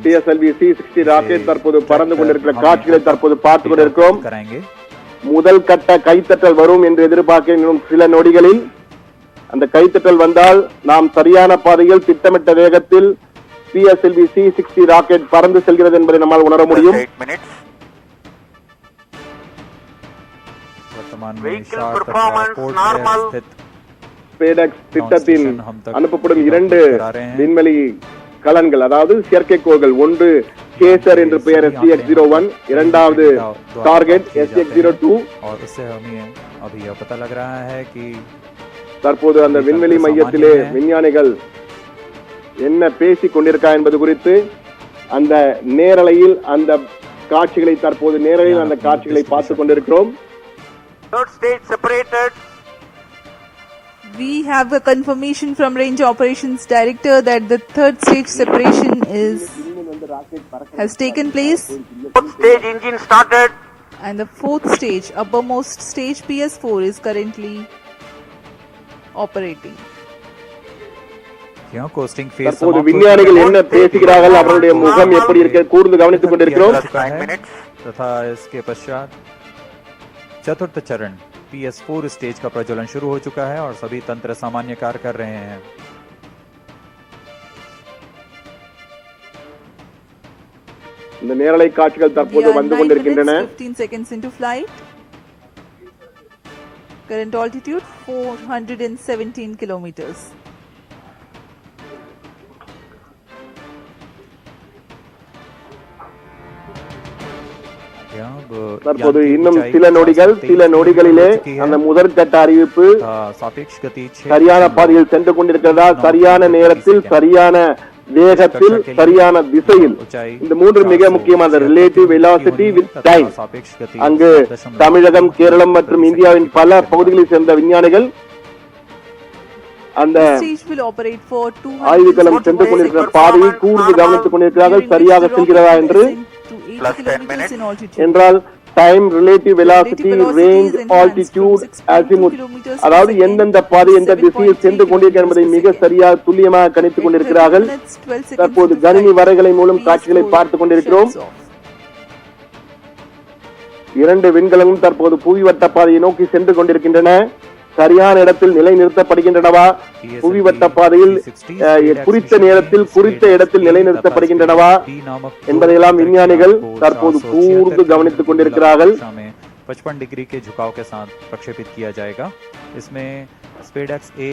PSLV-C60 ராக்கெட் தற்போது பறந்து கொண்டிருக்கிற காட்சிகளை தற்போது பார்த்துக் கொண்டிருக்கிறோம். முதல் கட்ட கைத்தட்டல் வரும் என்று எதிர்பார்க்க இன்னும் சில நொடிகளில் அந்த கைத்தட்டல் வந்தால் நாம் சரியான பாதையில் திட்டமிட்ட வேகத்தில் PSLV-C60 ராக்கெட் பறந்து செல்கிறது என்பதை நம்மால் உணர முடியும். ஸ்பேடெக்ஸ் திட்டத்தின் அனுப்பப்படும் 2 விண்வெளி கலன்கள், அதாவது செயற்கைக்கோள்கள், ஒன்று கேசர் என்று பெயர் STX-01, இரண்டாவது டார்கெட் STX-02. தற்போது அந்த விண்வெளி மையத்திலே விஞ்ஞானிகள் என்ன பேசிக் கொண்டிருக்கா என்பது குறித்து அந்த நேரலையில் அந்த காட்சிகளை தற்போது நேரலையில் அந்த காட்சிகளை பார்த்துக் கொண்டிருக்கிறோம். Third stage separated. We have a confirmation from Range Operations Director that the third stage separation has taken place. Fourth stage engine started. And the fourth stage, uppermost stage PS4 is currently operating. தற்போது விஞ்ஞானிகள் என்ன பேசுகிறார்கள், அவருடைய முகம் எப்படி இருக்க கூர்ந்து கவனித்துக் கொண்டிருக்கிறோம். तथा इसके पश्चात चतुर्थ चरण PS4 स्टेज का प्रज्वलन शुरू हो चुका है और सभी तंत्र सामान्य कार्य कर रहे हैं. இந்த நேரலை காட்சிகள் தற்போது வந்து கொண்டிருக்கின்றன. 15 seconds into flight. Current altitude 417 kilometers. தற்போது இன்னும் சில நொடிகளிலே அந்த முதற்கட்ட அறிவிப்பு சரியான பாதையில் சென்று கொண்டிருக்கிறதா, சரியான நேரத்தில், சரியான வேகத்தில், சரியான திசையில், இந்த 3 மிக முக்கியமான ரிலேட்டிவ் வெலாசிட்டி வித் டைம். அங்கு தமிழகம், கேரளம் மற்றும் இந்தியாவின் பல பகுதிகளில் சேர்ந்த விஞ்ஞானிகள் அந்த ஆய்வுகளம் சென்று கொண்டிருக்கிற பாதையை கூர்ந்து கவனித்துக் கொண்டிருக்கிறார்கள். சரியாக செல்கிறதா என்று. என்றால் time, relative velocity, range, altitude, azimuth, அதாவது எந்தெந்த பாதை எந்த திசையில் சென்று கொண்டிருக்கிறது என்பதை மிக சரியாக துல்லியமாக கணித்துக் கொண்டிருக்கிறார்கள். தற்போது கணினி வரைகளை மூலம் காட்சிகளை பார்த்துக் கொண்டிருக்கிறோம். 2 விண்கலங்களும் தற்போது புவிவட்ட பாதையை நோக்கி சென்று கொண்டிருக்கின்றன. சரியான இடத்தில் நிலை நிறுத்தப்படுகின்றனவா, புவிவட்ட பாதையில் குறித்த நேரத்தில் குறித்த இடத்தில் நிலைநிறுத்தப்படுகின்றனவா என்பதையெல்லாம் விஞ்ஞானிகள் தற்போது கூர்ந்து கவனித்துக் கொண்டிருக்கிறார்கள். 55 डिग्री के झुकाव के साथ प्रक्षेपित किया जाएगा. इसमें स्पेडएक्स ए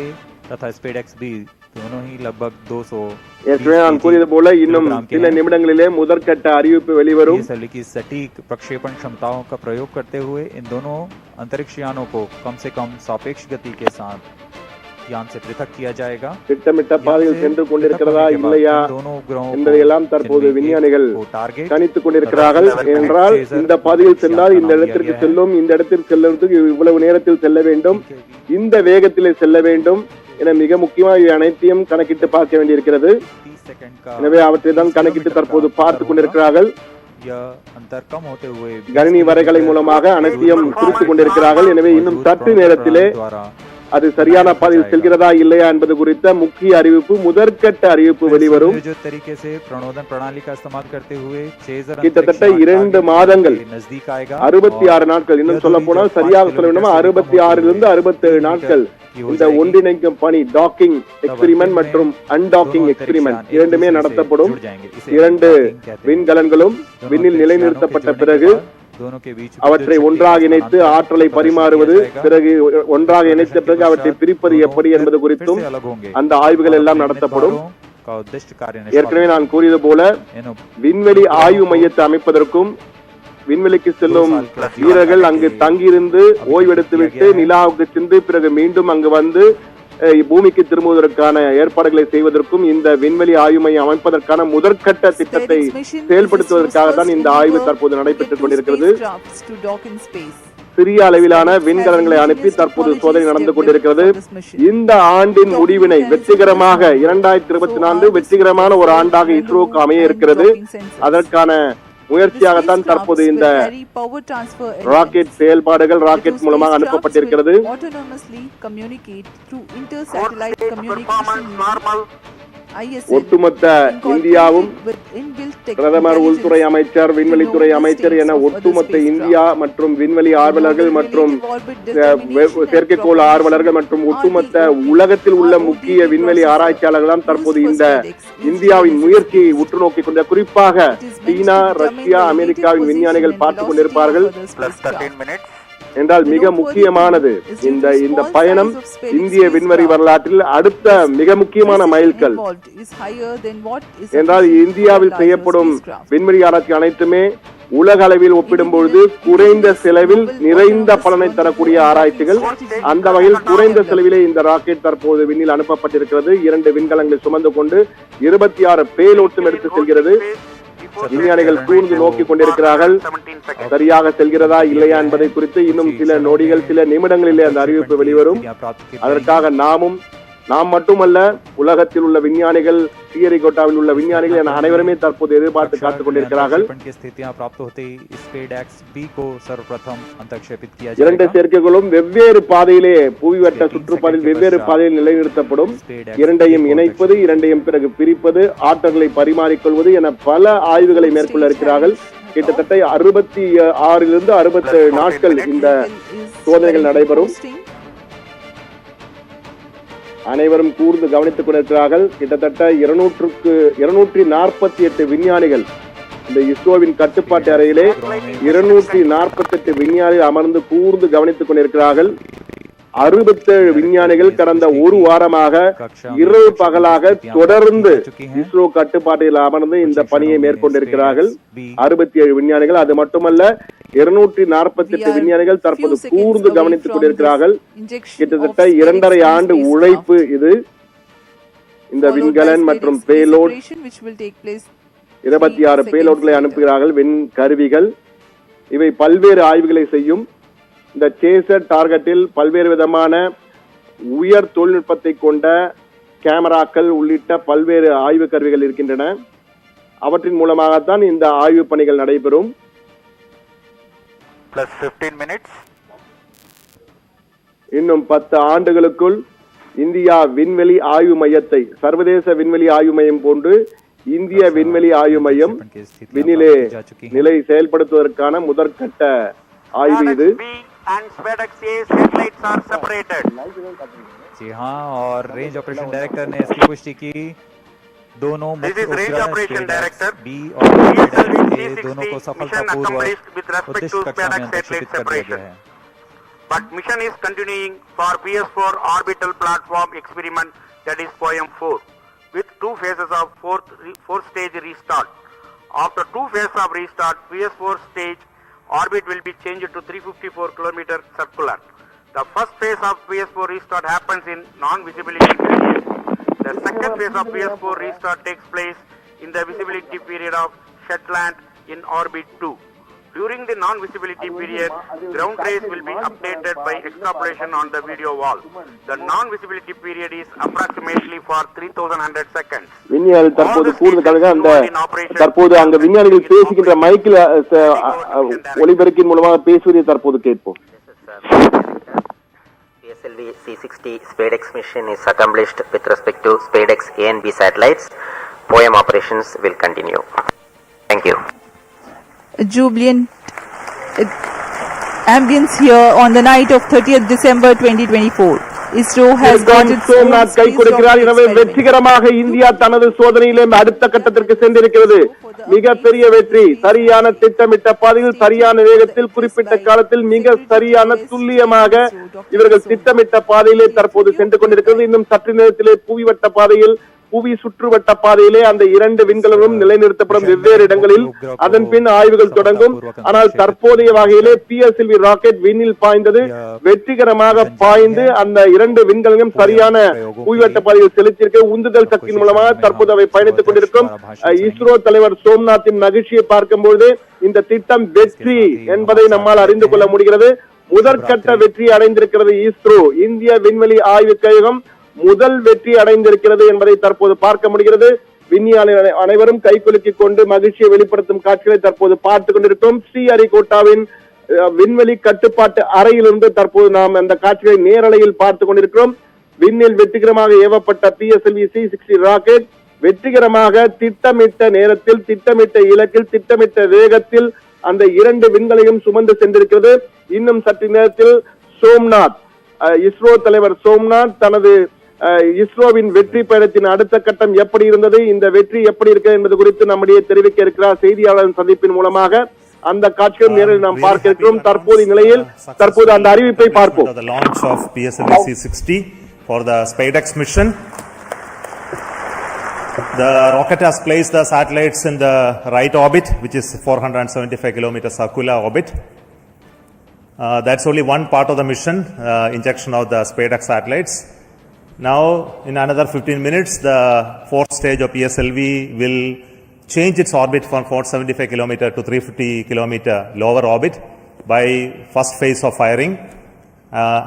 तथा स्पेडएक्स बी दोनों ही लगभग 200 ஏற்கனவே நான் கூறியது போல இன்னும் சில நிமிடங்களிலே முதற்கட்ட அறிவிப்பு வெளிவரும். PSLV की सटीक प्रक्षेपण क्षमताओं का प्रयोग करते हुए इन दोनों अंतरिक्ष यानों को कम से कम सापेक्ष गति के साथ यान से पृथक किया जाएगा. திட்டமிட்ட பாதையில் சென்று கொண்டிருக்கிறதா இல்லையா என்பதையெல்லாம் தற்போது விஞ்ஞானிகள் கணித்துக் கொண்டிருக்கிறார்கள். என்றால் இந்த பாதையில் சென்றால் இந்த இடத்திற்கு செல்லும், இந்த இடத்திற்கு செல்வதற்கு இவ்வளவு நேரத்தில் செல்ல வேண்டும், இந்த வேகத்திலே செல்ல வேண்டும் என மிக முக்கியமாக இவை அனைத்தையும் கணக்கிட்டு பார்க்க வேண்டியிருக்கிறது. எனவே அவற்றை தான் கணக்கிட்டு தற்போது பார்த்துக் கொண்டிருக்கிறார்கள். கணினி வரைகலை மூலமாக அனைத்தையும் குறித்துக் கொண்டிருக்கிறார்கள். எனவே இன்னும் சற்று நேரத்திலே அது சரியான பாதையில் செல்கிறதா இல்லையா என்பது குறித்த முக்கிய அறிவிப்பு, முதற்கட்ட அறிவிப்பு வெளிவரும். கிட்டத்தட்ட 2 மாதங்கள் 66 நாட்கள், இன்னும் சொல்ல போனால் சரியாக சொல்ல வேண்டும் 66 67 நாட்கள் இந்த ஒன்றிணைக்கும் பணி, டாக்கிங் எக்ஸ்பிரிமெண்ட் மற்றும் அன்டாக்கிங் எக்ஸ்பிரிமெண்ட் இரண்டுமே நடத்தப்படும். 2 விண்கலன்களும் விண்ணில் நிலைநிறுத்தப்பட்ட பிறகு அவற்றை ஒன்றாக இணைத்து ஆற்றலை பரிமாறுவது, பிறகு ஒன்றாக இணைத்த பிறகு அவற்றை பிரிப்பது எப்படி என்பது குறித்தும் அந்த ஆய்வுகள் எல்லாம் நடத்தப்படும். ஏற்கனவே நான் கூறியது போல விண்வெளி ஆய்வு மையத்தை அமைப்பதற்கும் விண்வெளிக்கு செல்லும் வீரர்கள் அங்கு தங்கியிருந்து ஓய்வெடுத்துவிட்டு நிலாவுக்கு சென்று பிறகு மீண்டும் அங்கு வந்து பூமிக்கு திரும்புவதற்கான ஏற்பாடுகளை செய்வதற்கும் இந்த விண்வெளி ஆய்வு மையம் அமைப்பதற்கான முதற்கட்ட திட்டத்தை செயல்படுத்துவதற்காக தான் இந்த ஆய்வு தற்போது நடைபெற்றுக் கொண்டிருக்கிறது. சிறிய அளவிலான விண்கலன்களை அனுப்பி தற்போது சோதனை நடந்து கொண்டிருக்கிறது. இந்த ஆண்டின் முடிவினை வெற்றிகரமாக 2024 வெற்றிகரமான ஒரு ஆண்டாக இஸ்ரோவுக்கு அமைய இருக்கிறது. அதற்கான முயற்சியாகத்தான் தற்போது இந்த ராக்கெட் செயல்பாடுகள் ராக்கெட் மூலமாக அனுப்பப்பட்டிருக்கிறது. ஒட்டுமொத்த இந்தியாவும் பிரதமர், உள்துறை அமைச்சர், விண்வெளித்துறை அமைச்சர் என ஒட்டுமொத்த இந்தியா மற்றும் விண்வெளி ஆர்வலர்கள் மற்றும் செயற்கைக்கோள் ஆர்வலர்கள் மற்றும் ஒட்டுமொத்த உலகத்தில் உள்ள முக்கிய விண்வெளி ஆராய்ச்சியாளர்கள் தற்போது இந்த இந்தியாவின் முயற்சியை உற்று நோக்கிக் கொண்ட, குறிப்பாக சீனா, ரஷ்யா, அமெரிக்காவின் விஞ்ஞானிகள் பார்த்துக் கொண்டிருப்பார்கள். என்றால் மிக முக்கியமானது இந்த பயணம் இந்திய விண்வெளி வரலாற்றில் அடுத்த மிக முக்கியமான மைல்கல். என்றால் இந்தியாவில் செய்யப்படும் விண்வெளி ஆராய்ச்சி அனைத்துமே உலக அளவில் ஒப்பிடும்பொழுது குறைந்த செலவில் நிறைந்த பலனை தரக்கூடிய ஆராய்ச்சிகள். அந்த வகையில் குறைந்த செலவிலே இந்த ராக்கெட் தற்போது விண்ணில் அனுப்பப்பட்டிருக்கிறது. 2 விண்கலங்களை சுமந்து கொண்டு 26 பேலோட்ஸும் எடுத்து செல்கிறது. விஞ்ஞானிகள் கூர்ந்து நோக்கிக் கொண்டிருக்கிறார்கள். சரியாக செல்கிறதா இல்லையா என்பதை குறித்து இன்னும் சில நொடிகள், சில நிமிடங்களிலே அந்த அறிவிப்பு வெளிவரும். அதற்காக நாம் மட்டுமல்ல, உலகத்தில் உள்ள விஞ்ஞானிகள், ஸ்ரீஹரிகோட்டாவில் உள்ள விஞ்ஞானிகள் என அனைவருமே தற்போது எதிர்பார்த்து காத்துக் கொண்டிருக்கிறார்கள். 2 செயற்கைகளும் வெவ்வேறு பாதையிலே புவிவட்ட சுற்றுப்பாதையில் வெவ்வேறு பாதையில் நிலைநிறுத்தப்படும். 2ஐயும் இணைப்பது, 2ஐயும் பிறகு பிரிப்பது, ஆற்றல்களை பரிமாறிக்கொள்வது என பல ஆய்வுகளை மேற்கொள்ள இருக்கிறார்கள். கிட்டத்தட்ட 66 67 நாட்கள் இந்த சோதனைகள் நடைபெறும். அனைவரும் கூர்ந்து கவனித்துக் கொண்டிருக்கிறார்கள். கிட்டத்தட்ட 248 விஞ்ஞானிகள் இந்த இஸ்ரோவின் கட்டுப்பாட்டு அறையிலே 248 விஞ்ஞானிகள் அமர்ந்து கூர்ந்து கவனித்துக் கொண்டிருக்கிறார்கள். 67 விஞ்ஞானிகள் கடந்த ஒரு வாரமாக இரவு பகலாக தொடர்ந்து இஸ்ரோ கட்டுப்பாட்டில் அமர்ந்து இந்த பணியை மேற்கொண்டிருக்கிறார்கள். 67 விஞ்ஞானிகள். அது மட்டுமல்ல, 248 விஞ்ஞானிகள் தற்போது கூர்ந்து கவனித்துக் கொண்டிருக்கிறார்கள். கிட்டத்தட்ட 2.5 ஆண்டு உழைப்பு இது. இந்த விண்கலன் மற்றும் பேலோட் 26 பேலோட்களை அனுப்புகிறார்கள். விண் கருவிகள் இவை பல்வேறு ஆய்வுகளை செய்யும். இந்த சேசர் டார்கெட்டில் பல்வேறு விதமான உயர் தொழில்நுட்பத்தை கொண்ட கேமராக்கள் உள்ளிட்ட பல்வேறு ஆய்வு கருவிகள் இருக்கின்றன. அவற்றின் மூலமாகத்தான் இந்த ஆய்வு பணிகள் நடைபெறும். இன்னும் 10 ஆண்டுகளுக்குள் இந்தியா விண்வெளி ஆய்வு மையத்தை, சர்வதேச விண்வெளி ஆய்வு மையம் போன்று இந்திய விண்வெளி ஆய்வு மையம் விண்ணிலே நிலை செயல்படுத்துவதற்கான முதற்கட்ட ஆய்வு இது. जी हाँ, और रेंज ऑपरेशन डायरेक्टर ने इसकी पुष्टि की. दोनों मुख्य बी और दोनों को सफलतापूर्वक उद्दिष्ट कक्षा में अंतरिक्षित कर दिया गया है. But mission is continuing for PS4 orbital platform experiment that is poem 4, with 2 phases of fourth stage restart. After 2 phases of restart, PS4 stage orbit will be changed to 354 km circular. The first phase of PS4 restart happens in non-visibility period. The second phase of PS4 restart takes place in the visibility period of Shetland in orbit 2. During the non-visibility period, ground trace will be updated by extrapolation on the video wall. The non-visibility period is approximately for 3100 seconds. விஞ்ஞானி தற்போது கூறுவதற்காக அந்த தற்போது அங்க விஞ்ஞானிகள் பேசுகின்ற மைக்கில் ஒலிபெருக்கின் மூலமாக பேசுவதை தற்போது கேட்போம். PSLV-C60 SpaceX mission is accomplished with respect to SpaceX A and B satellites. POEM operations will continue. Thank you. A jubilant ambience here on the night of 30th December 2024. ISRO has got its Somnath கை கொடுக்கிறார். எனவே வெற்றிகரமாக India தனது சோதனையிலே அடுத்த கட்டத்திற்கு சென்றிருக்கிறது. மிகப்பெரிய வெற்றி. சரியான திட்டமிட்ட பாதையில் சரியான வேகத்தில் குறிப்பிட்ட காலத்தில் மிக சரியான துல்லியமாக இவர்கள் திட்டமிட்ட பாதையிலே தற்போது சென்று கொண்டிருக்கிறது. இன்னும் சற்று நேரத்திலே புவிவட்ட பாதையில் புவி சுற்றுவட்ட பாதையிலே அந்த 2 விண்கலங்களும் நிலைநிறுத்தப்படும் வெவ்வேறு இடங்களில். அதன் பின் ஆய்வுகள் தொடங்கும். ஆனால் தற்போதைய வகையிலே PSLV ராக்கெட் விண்ணில் பாய்ந்தது. வெற்றிகரமாக பாய்ந்து அந்த 2 விண்கலங்களும் சரியான புவிவட்ட பாதையில் செலுத்தியிருக்க உந்துதல் சக்தியின் மூலமாக தற்போது அவை பயணித்துக் கொண்டிருக்கும். இஸ்ரோ தலைவர் சோம்நாத்தின் மகிழ்ச்சியை பார்க்கும்போது இந்த திட்டம் வெற்றி என்பதை நம்மால் அறிந்து கொள்ள முடிகிறது. முதற்கட்ட வெற்றி அடைந்திருக்கிறது இஸ்ரோ. இந்திய விண்வெளி ஆய்வு கழகம் முதல் வெற்றி அடைந்திருக்கிறது என்பதை தற்போது பார்க்க முடிகிறது. விஞ்ஞானிகள் அனைவரும் கைகுலுக்கிக் கொண்டு மகிழ்ச்சியை வெளிப்படுத்தும் காட்சிகளை தற்போது பார்த்துக் கொண்டிருக்கிறோம். ஸ்ரீஹரிகோட்டாவின் விண்வெளி கட்டுப்பாட்டு அறையிலிருந்து தற்போது நாம் அந்த காட்சிகளை நேரலையில் பார்த்துக் கொண்டிருக்கிறோம். விண்ணில் வெற்றிகரமாக ஏவப்பட்ட PSLV-C60 ராக்கெட் வெற்றிகரமாக திட்டமிட்ட நேரத்தில், திட்டமிட்ட இலக்கில், திட்டமிட்ட வேகத்தில் அந்த 2 விண்களையும் சுமந்து சென்றிருக்கிறது. இன்னும் சற்று நேரத்தில் சோம்நாத் இஸ்ரோ தலைவர் சோம்நாத் தனது இஸ்ரோவின் வெற்றி பயணத்தின் அடுத்த கட்டம் எப்படி இருந்தது, இந்த வெற்றி எப்படி இருக்கிறது என்பது குறித்து நம்முடைய தெரிவிக்க இருக்கிறார் செய்தியாளர் சந்திப்பின் மூலமாக. அந்த காட்சிகள் நேரில் நாம் பார்க்க இருக்கிறோம். தற்போது நிலையில் தற்போது அந்த அறிவிப்பை பார்ப்போம். The launch of PSLV-C60 for the SpaceX mission. The rocket has placed the satellites in the right orbit, which is 475 km circular orbit. That's only one part of the mission, injection of the SpaceX satellites. Now, in another 15 minutes, the fourth stage of PSLV will change its orbit from 475 km to 350 km lower orbit by first phase of firing.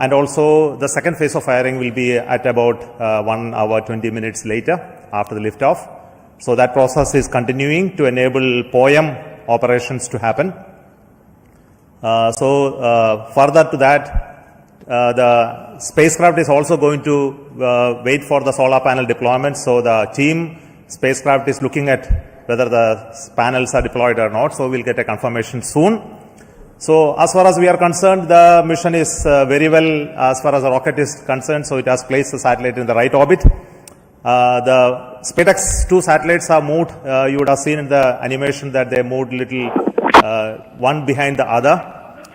And also, the second phase of firing will be at about 1 hour 20 minutes later after the liftoff. So, that process is continuing to enable POEM operations to happen. Further to that, the spacecraft is also going to wait for the solar panel deployment. So the team spacecraft is looking at whether the panels are deployed or not. So we'll get a confirmation soon. So as far as we are concerned, the mission is very well as far as the rocket is concerned. So it has placed the satellite in the right orbit. The SpaceX 2 satellites are moved. You would have seen in the animation that they moved little one behind the other.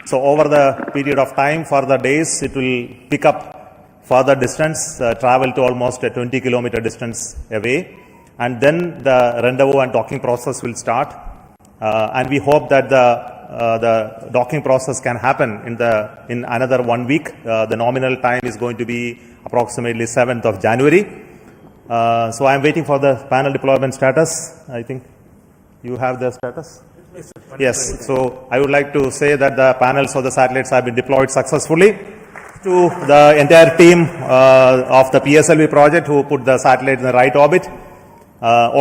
So over the period of time, for the days, it will pick up further distance, travel to almost a 20 kilometer distance away, and then the rendezvous and docking process will start. And we hope that the docking process can happen in another 1 week. The nominal time is going to be approximately 7th of January. So I am waiting for the panel deployment status. I think you have the status. Yes, so I would like to say that the panels of the satellites have been deployed successfully. To the entire team of the PSLV project who put the satellite in the right orbit.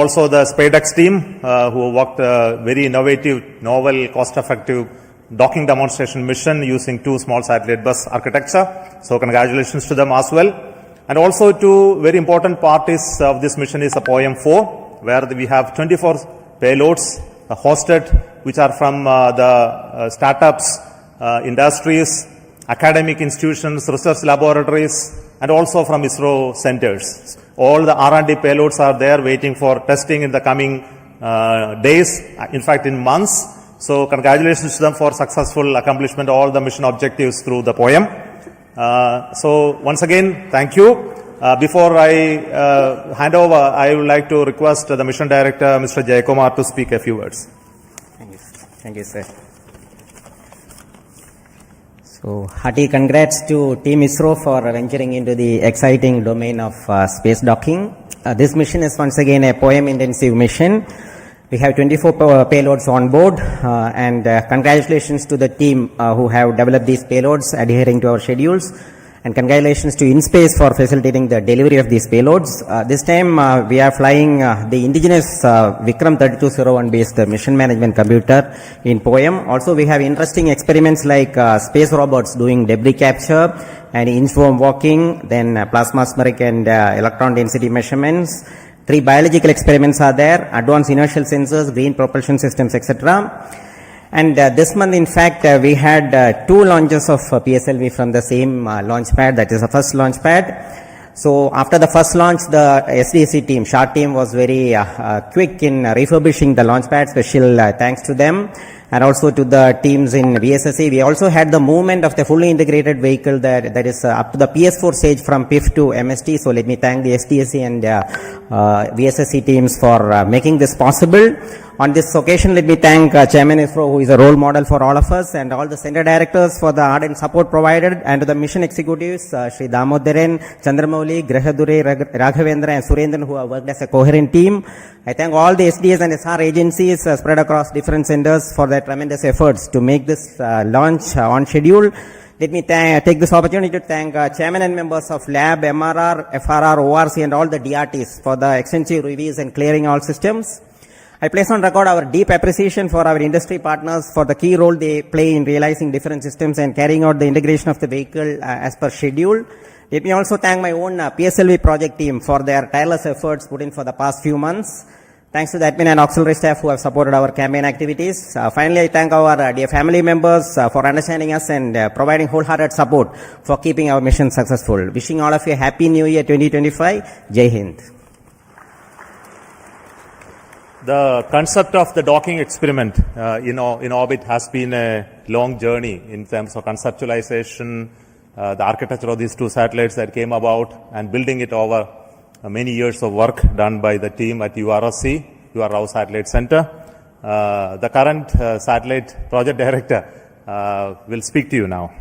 Also the SpaceX team who worked a very innovative, novel, cost-effective docking demonstration mission using 2 small satellite bus architecture. So congratulations to them as well. And also 2 very important parts of this mission is a POEM 4, where we have 24 payloads hosted, which are from the startups, industries, academic institutions, research laboratories, and also from ISRO centers. All the R&D payloads are there waiting for testing in the coming days, in fact in months. So congratulations to them for successful accomplishment of all the mission objectives through the POEM. So once again, thank you. Before I hand over, I would like to request the Mission Director, Mr. Jayakumar, to speak a few words. Thank you, sir. So, hearty congrats to Team ISRO for venturing into the exciting domain of space docking. This mission is once again a POEM-intensive mission. We have 24 payloads on board, and congratulations to the team who have developed these payloads adhering to our schedules. And congratulations to InSpace for facilitating the delivery of these payloads. This time we are flying the indigenous Vikram 3201 based mission management computer in POEM. Also we have interesting experiments like space robots doing debris capture and inchworm walking, then plasmaspheric and electron density measurements. 3 biological experiments are there, advanced inertial sensors, green propulsion systems, etc. And this month, in fact, we had 2 launches of PSLV from the same launch pad, that is the first launch pad. So after the first launch, the SDSC team, SHART team, was very quick in refurbishing the launch pad. Special thanks to them, and also to the teams in VSSC. We also had the movement of the fully integrated vehicle that is up to the PS4 stage from PIF to MST. So let me thank the SDSC and VSSC teams for making this possible. On this occasion, let me thank Chairman ISRO, who is a role model for all of us, and all the center directors for the ardent support provided, and to the mission executives, Shri Damodaran, Chandramouli, Grahadure, Raghavendra, and Surendran, who have worked as a coherent team. I thank all the SDS and SR agencies spread across different centers for their tremendous efforts to make this launch on schedule. Let me take this opportunity to thank chairman and members of Lab, MRR, FRR, ORC, and all the DRTs for the extensive reviews and clearing all systems. I place on record our deep appreciation for our industry partners for the key role they play in realizing different systems and carrying out the integration of the vehicle as per schedule. Let me also thank my own PSLV project team for their tireless efforts put in for the past few months. Thanks to the admin and auxiliary staff who have supported our campaign activities. Finally, I thank our dear family members for understanding us and providing wholehearted support for keeping our mission successful. Wishing all of you a happy new year 2025. Jai Hind. The concept of the docking experiment in orbit has been a long journey in terms of conceptualization, the architecture of these 2 satellites that came about, and building it over many years of work done by the team at URSC, Rao Satellite Center. The current satellite project director will speak to you now.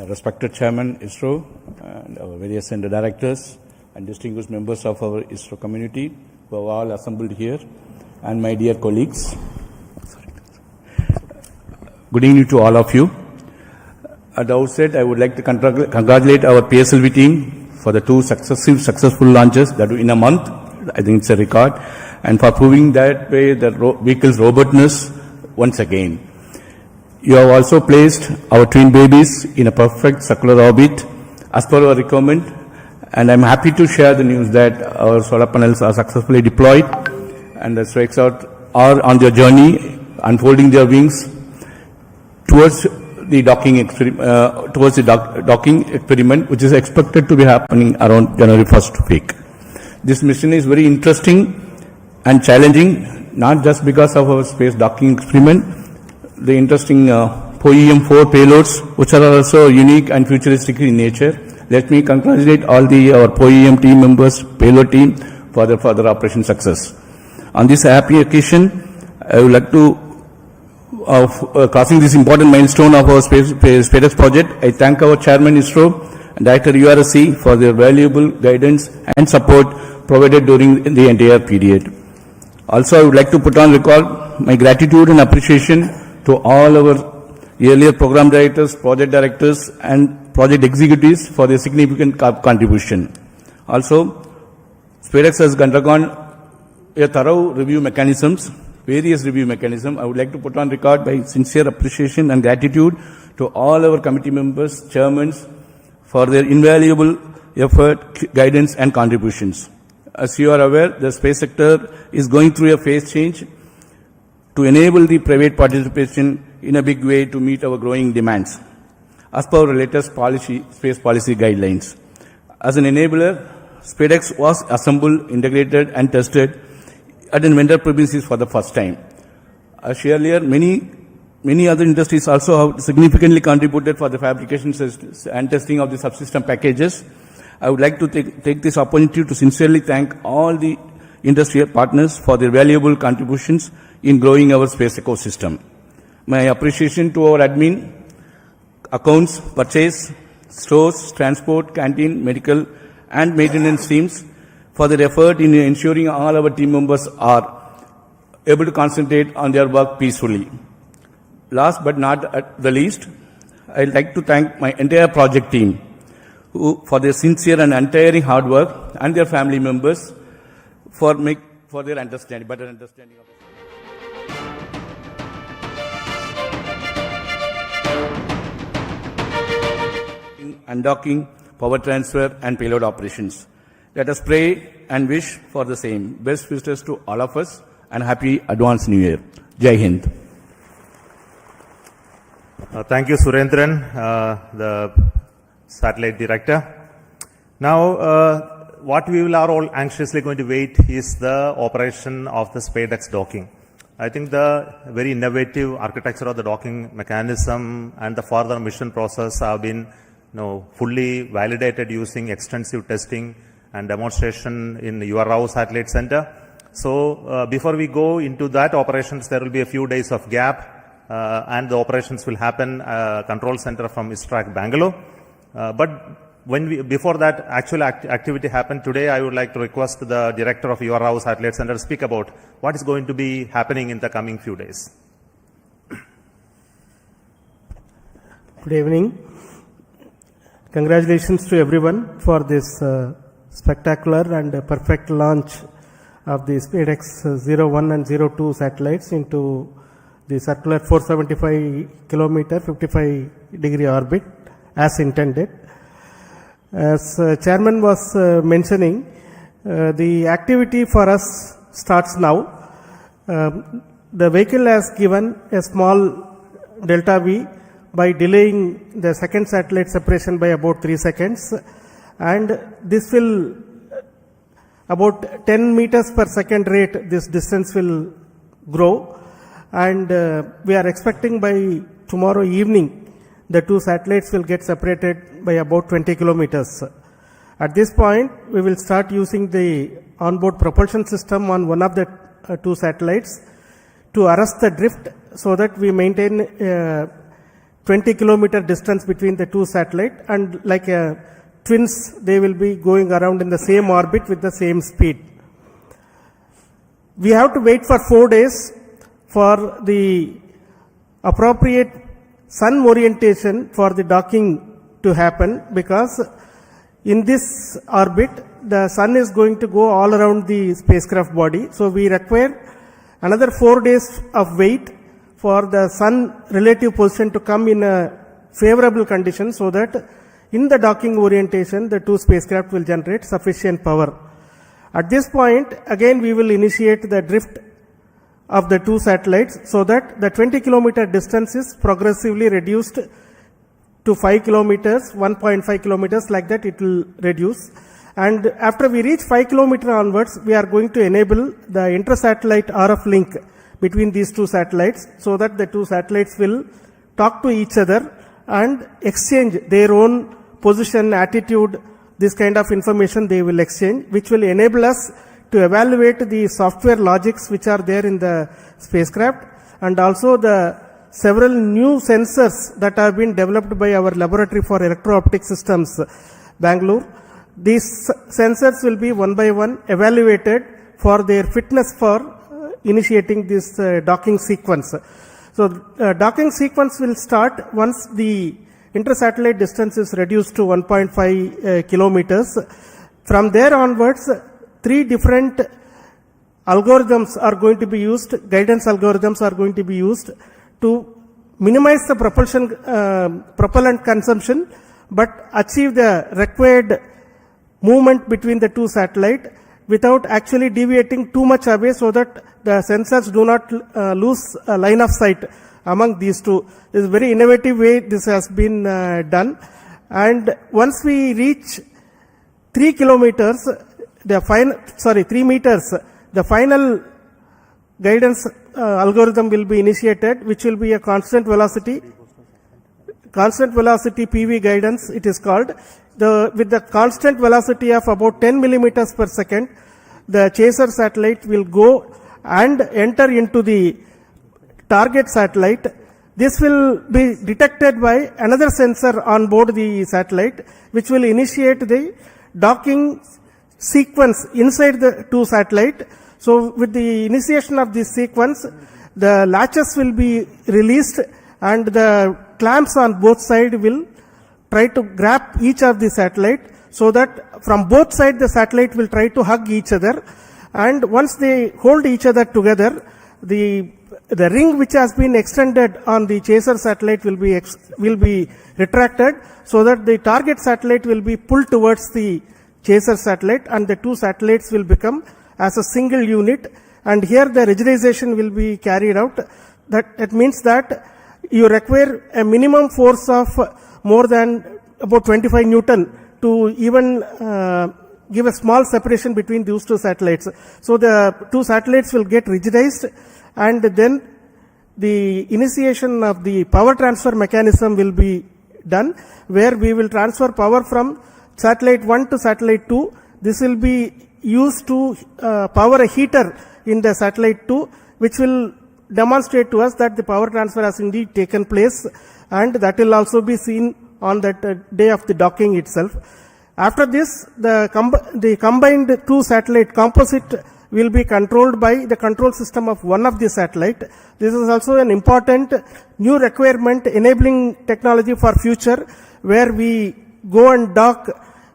Respected Chairman ISRO and our various center directors and distinguished members of our ISRO community who have all assembled here, and my dear colleagues. Good evening to all of you. At the outset, I would like to congratulate our PSLV team for the 2 successful launches that in a month. I think it's a record, and for proving that way the vehicle's robustness once again. You have also placed our twin babies in a perfect circular orbit as per our requirement, and I'm happy to share the news that our solar panels are successfully deployed, and the strikes out are on their journey, unfolding their wings towards the docking experiment, which is expected to be happening around January 1st week. This mission is very interesting and challenging, not just because of our space docking experiment. The interesting POEM-4 payloads, which are also unique and futuristic in nature. Let me congratulate all our POEM team members, payload team, for their further operation success. On this happy occasion, I would like to, crossing this important milestone of our SpaceX project, I thank our Chairman ISRO and Director URSC for their valuable guidance and support provided during the entire period. Also, I would like to put on record my gratitude and appreciation to all our earlier program directors, project directors, and project executives for their significant contribution. Also, SpaceX has undergone a thorough review mechanisms, various review mechanisms. I would like to put on record my sincere appreciation and gratitude to all our committee members, chairmen, for their invaluable effort, guidance, and contributions. As you are aware, the space sector is going through a phase change to enable the private participation in a big way to meet our growing demands, as per our latest space policy guidelines. As an enabler, SpaceX was assembled, integrated, and tested at a vendor premises for the first time. As earlier, many many other industries also have significantly contributed for the fabrication and testing of the subsystem packages. I would like to take this opportunity to sincerely thank all the industrial partners for their valuable contributions in growing our space ecosystem. My appreciation to our admin, accounts, purchase, stores, transport, canteen, medical and maintenance teams for their effort in ensuring all our team members are able to concentrate on their work peacefully. Last but not at the least, I'd like to thank my entire project team for their sincere and untiring hard work, and their family members for their better understanding of it. Undocking, power transfer and payload operations. Let us pray and wish for the same. Best wishes to all of us and happy advanced New Year. Jai Hind. Thank you, Surendran, the satellite director. Now, what we are all anxiously going to wait is the operation of the SpaceX docking. I think the very innovative architecture of the docking mechanism and the further mission process have been fully validated using extensive testing and demonstration in URAO Satellite Center. So before we go into that operations, there will be a few days of gap and the operations will happen control center from ISRO Bangalore. But before that actual activity happened today, I would like to request the director of URAO Satellite Center to speak about what is going to be happening in the coming few days. Good evening. Congratulations to everyone for this spectacular and perfect launch of the SpaceX 01 and 02 satellites into the circular 475 kilometer 55 degree orbit as intended. As chairman was mentioning, the activity for us starts now. The vehicle has given a small delta V by delaying the second satellite separation by about 3 seconds, and this will about 10 meters per second rate, this distance will grow, and we are expecting by tomorrow evening the two satellites will get separated by about 20 kilometers. At this point, we will start using the onboard propulsion system on one of the two satellites to arrest the drift so that we maintain 20 kilometer distance between the two satellites, and like twins, they will be going around in the same orbit with the same speed. We have to wait for 4 days for the appropriate sun orientation for the docking to happen, because in this orbit the sun is going to go all around the spacecraft body. So we require another 4 days of wait for the sun relative position to come in a favorable condition, so that in the docking orientation the two spacecraft will generate sufficient power. At this point again we will initiate the drift of the two satellites, so that the 20 kilometer distance is progressively reduced to 5 kilometers, 1.5 kilometers, like that it will reduce. And after we reach 5 kilometer onwards, we are going to enable the inter-satellite RF link between these two satellites, so that the two satellites will talk to each other and exchange their own position, attitude, this kind of information they will exchange, which will enable us to evaluate the software logics which are there in the spacecraft, and also the several new sensors that have been developed by our laboratory for electro-optic systems, Bangalore. These sensors will be one by one evaluated for their fitness for initiating this docking sequence. So docking sequence will start once the inter-satellite distance is reduced to 1.5 kilometers. From there onwards, 3 different algorithms are going to be used, guidance algorithms are going to be used to minimize the propellant consumption, but achieve the required movement between the two satellites without actually deviating too much away, so that the sensors do not lose a line of sight among these two. This is a very innovative way this has been done. And once we reach 3 kilometers, 3 meters, the final guidance algorithm will be initiated, which will be a constant velocity PV guidance, it is called. With the constant velocity of about 10 millimeters per second, the chaser satellite will go and enter into the target satellite. This will be detected by another sensor on board the satellite, which will initiate the docking sequence inside the two satellites. So with the initiation of this sequence, the latches will be released and the clamps on both sides will try to grab each of the satellite, so that from both sides the satellite will try to hug each other, and once they hold each other together, the ring which has been extended on the chaser satellite will be retracted, so that the target satellite will be pulled towards the chaser satellite, and the two satellites will become as a single unit. And here the rigidization will be carried out. That means that you require a minimum force of more than about 25 Newton to even give a small separation between those two satellites. So the two satellites will get rigidized, and then the initiation of the power transfer mechanism will be done, where we will transfer power from satellite 1 to satellite 2. This will be used to power a heater in the satellite 2, which will demonstrate to us that the power transfer has indeed taken place, and that will also be seen on that day of the docking itself. After this, the combined two satellite composite will be controlled by the control system of one of the satellite. This is also an important new requirement enabling technology for future, where we go and dock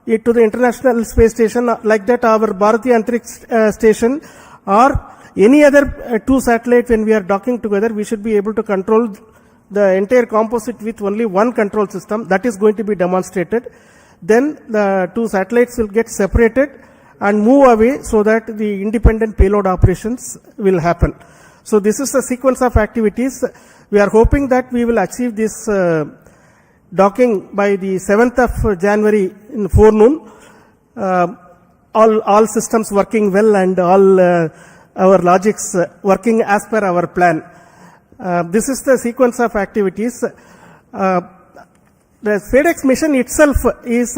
it to the International Space Station, like that our Bharati Antariksh Station, or any other two satellites. When we are docking together, we should be able to control the entire composite with only one control system. That is going to be demonstrated. Then the two satellites will get separated and move away, so that the independent payload operations will happen. So this is the sequence of activities. We are hoping that we will achieve this docking by the 7th of January in forenoon. All systems working well, and all our logics working as per our plan. This is the sequence of activities. The FedEx mission itself is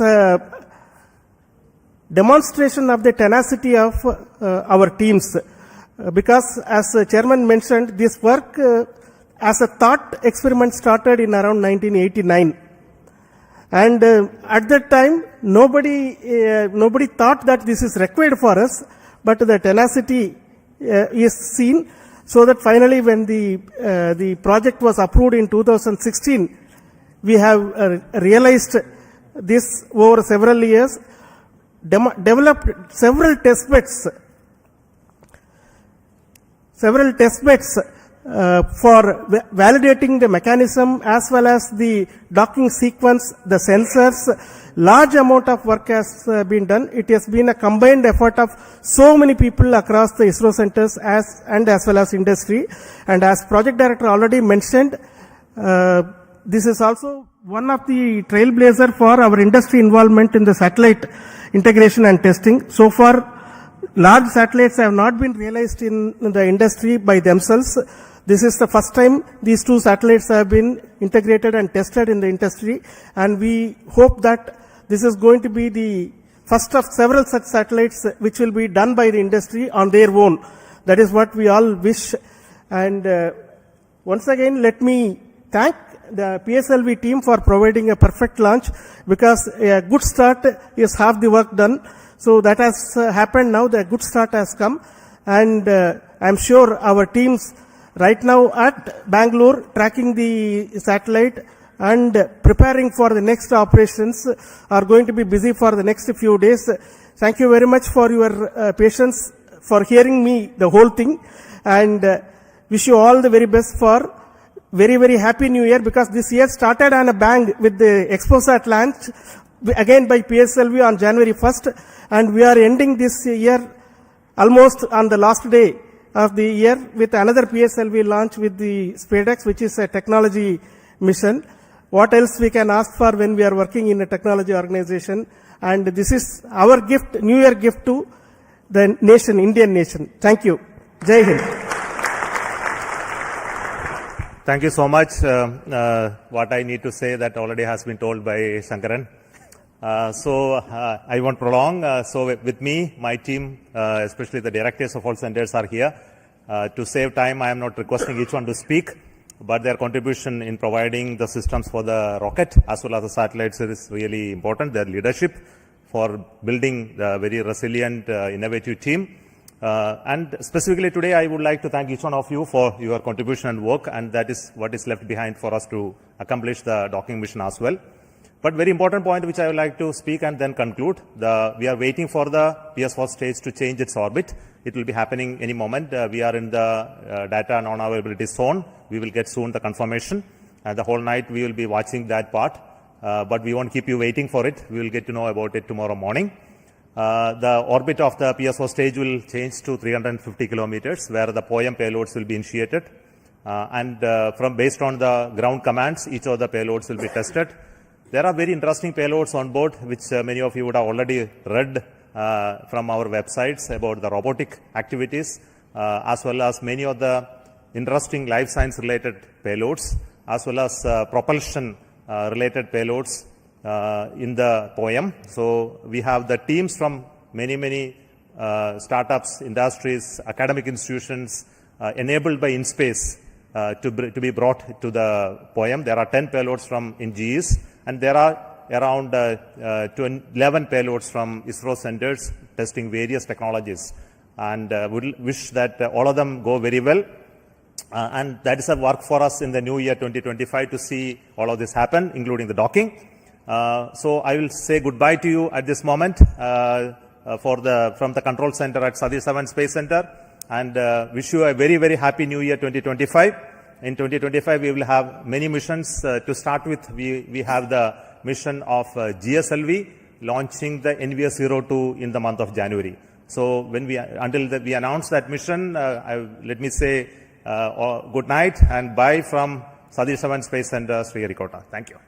a demonstration of the tenacity of our teams, because as the chairman mentioned, this work as a thought experiment started in around 1989, and at that time nobody thought that this is required for us, but the tenacity is seen, so that finally when the project was approved in 2016, we have realized this over several years, developed several test beds for validating the mechanism as well as the docking sequence, the sensors. Large amount of work has been done. It has been a combined effort of so many people across the ISRO centers as well as industry. And as project director already mentioned, this is also one of the trailblazer for our industry involvement in the satellite integration and testing. So far, large satellites have not been realized in the industry by themselves. This is the first time these two satellites have been integrated and tested in the industry, and we hope that this is going to be the first of several such satellites which will be done by the industry on their own. That is what we all wish. And once again, let me thank the PSLV team for providing a perfect launch, because a good start is half the work done. So that has happened now. The good start has come, and I'm sure our teams right now at Bangalore tracking the satellite and preparing for the next operations are going to be busy for the next few days. Thank you very much for your patience, for hearing me the whole thing, and wish you all the very best for very, very happy new year, because this year started on a bang with the ExpoSat launch again by PSLV on January 1st, and we are ending this year almost on the last day of the year with another PSLV launch with the SpaceX, which is a technology mission. What else we can ask for when we are working in a technology organization? And this is our gift, New Year gift to the nation, Indian nation. Thank you. Jai Hind. Thank you so much. What I need to say that already has been told by Shankaran. I won't prolong. So with me, my team, especially the directors of all centers are here. To save time, I am not requesting each one to speak, but their contribution in providing the systems for the rocket as well as the satellites is really important. Their leadership for building the very resilient, innovative team. And specifically today, I would like to thank each one of you for your contribution and work, and that is what is left behind for us to accomplish the docking mission as well. But very important point which I would like to speak and then conclude. We are waiting for the PS4 stage to change its orbit. It will be happening any moment. We are in the data non-availability zone. We will get soon the confirmation. And the whole night we will be watching that part. But we won't keep you waiting for it. We will get to know about it tomorrow morning. The orbit of the PS4 stage will change to 350 kilometers, where the POEM payloads will be initiated. Based on the ground commands, each of the payloads will be tested. There are very interesting payloads on board, which many of you would have already read from our websites about the robotic activities, as well as many of the interesting life science related payloads, as well as propulsion related payloads in the POEM. So we have the teams from many startups, industries, academic institutions enabled by InSpace to be brought to the POEM. There are 10 payloads from InGEs, and there are around 11 payloads from ISRO centers testing various technologies. And we wish that all of them go very well. And that is a work for us in the new year 2025 to see all of this happen, including the docking. So I will say goodbye to you at this moment from the control center at Sathiyam Space Center, and wish you a very happy new year 2025. In 2025, we will have many missions. To start with, we have the mission of GSLV launching the NVS-02 in the month of January. So until we announce that mission, let me say good night and bye from Sathiyam Space Center, Sriharikota. Thank you.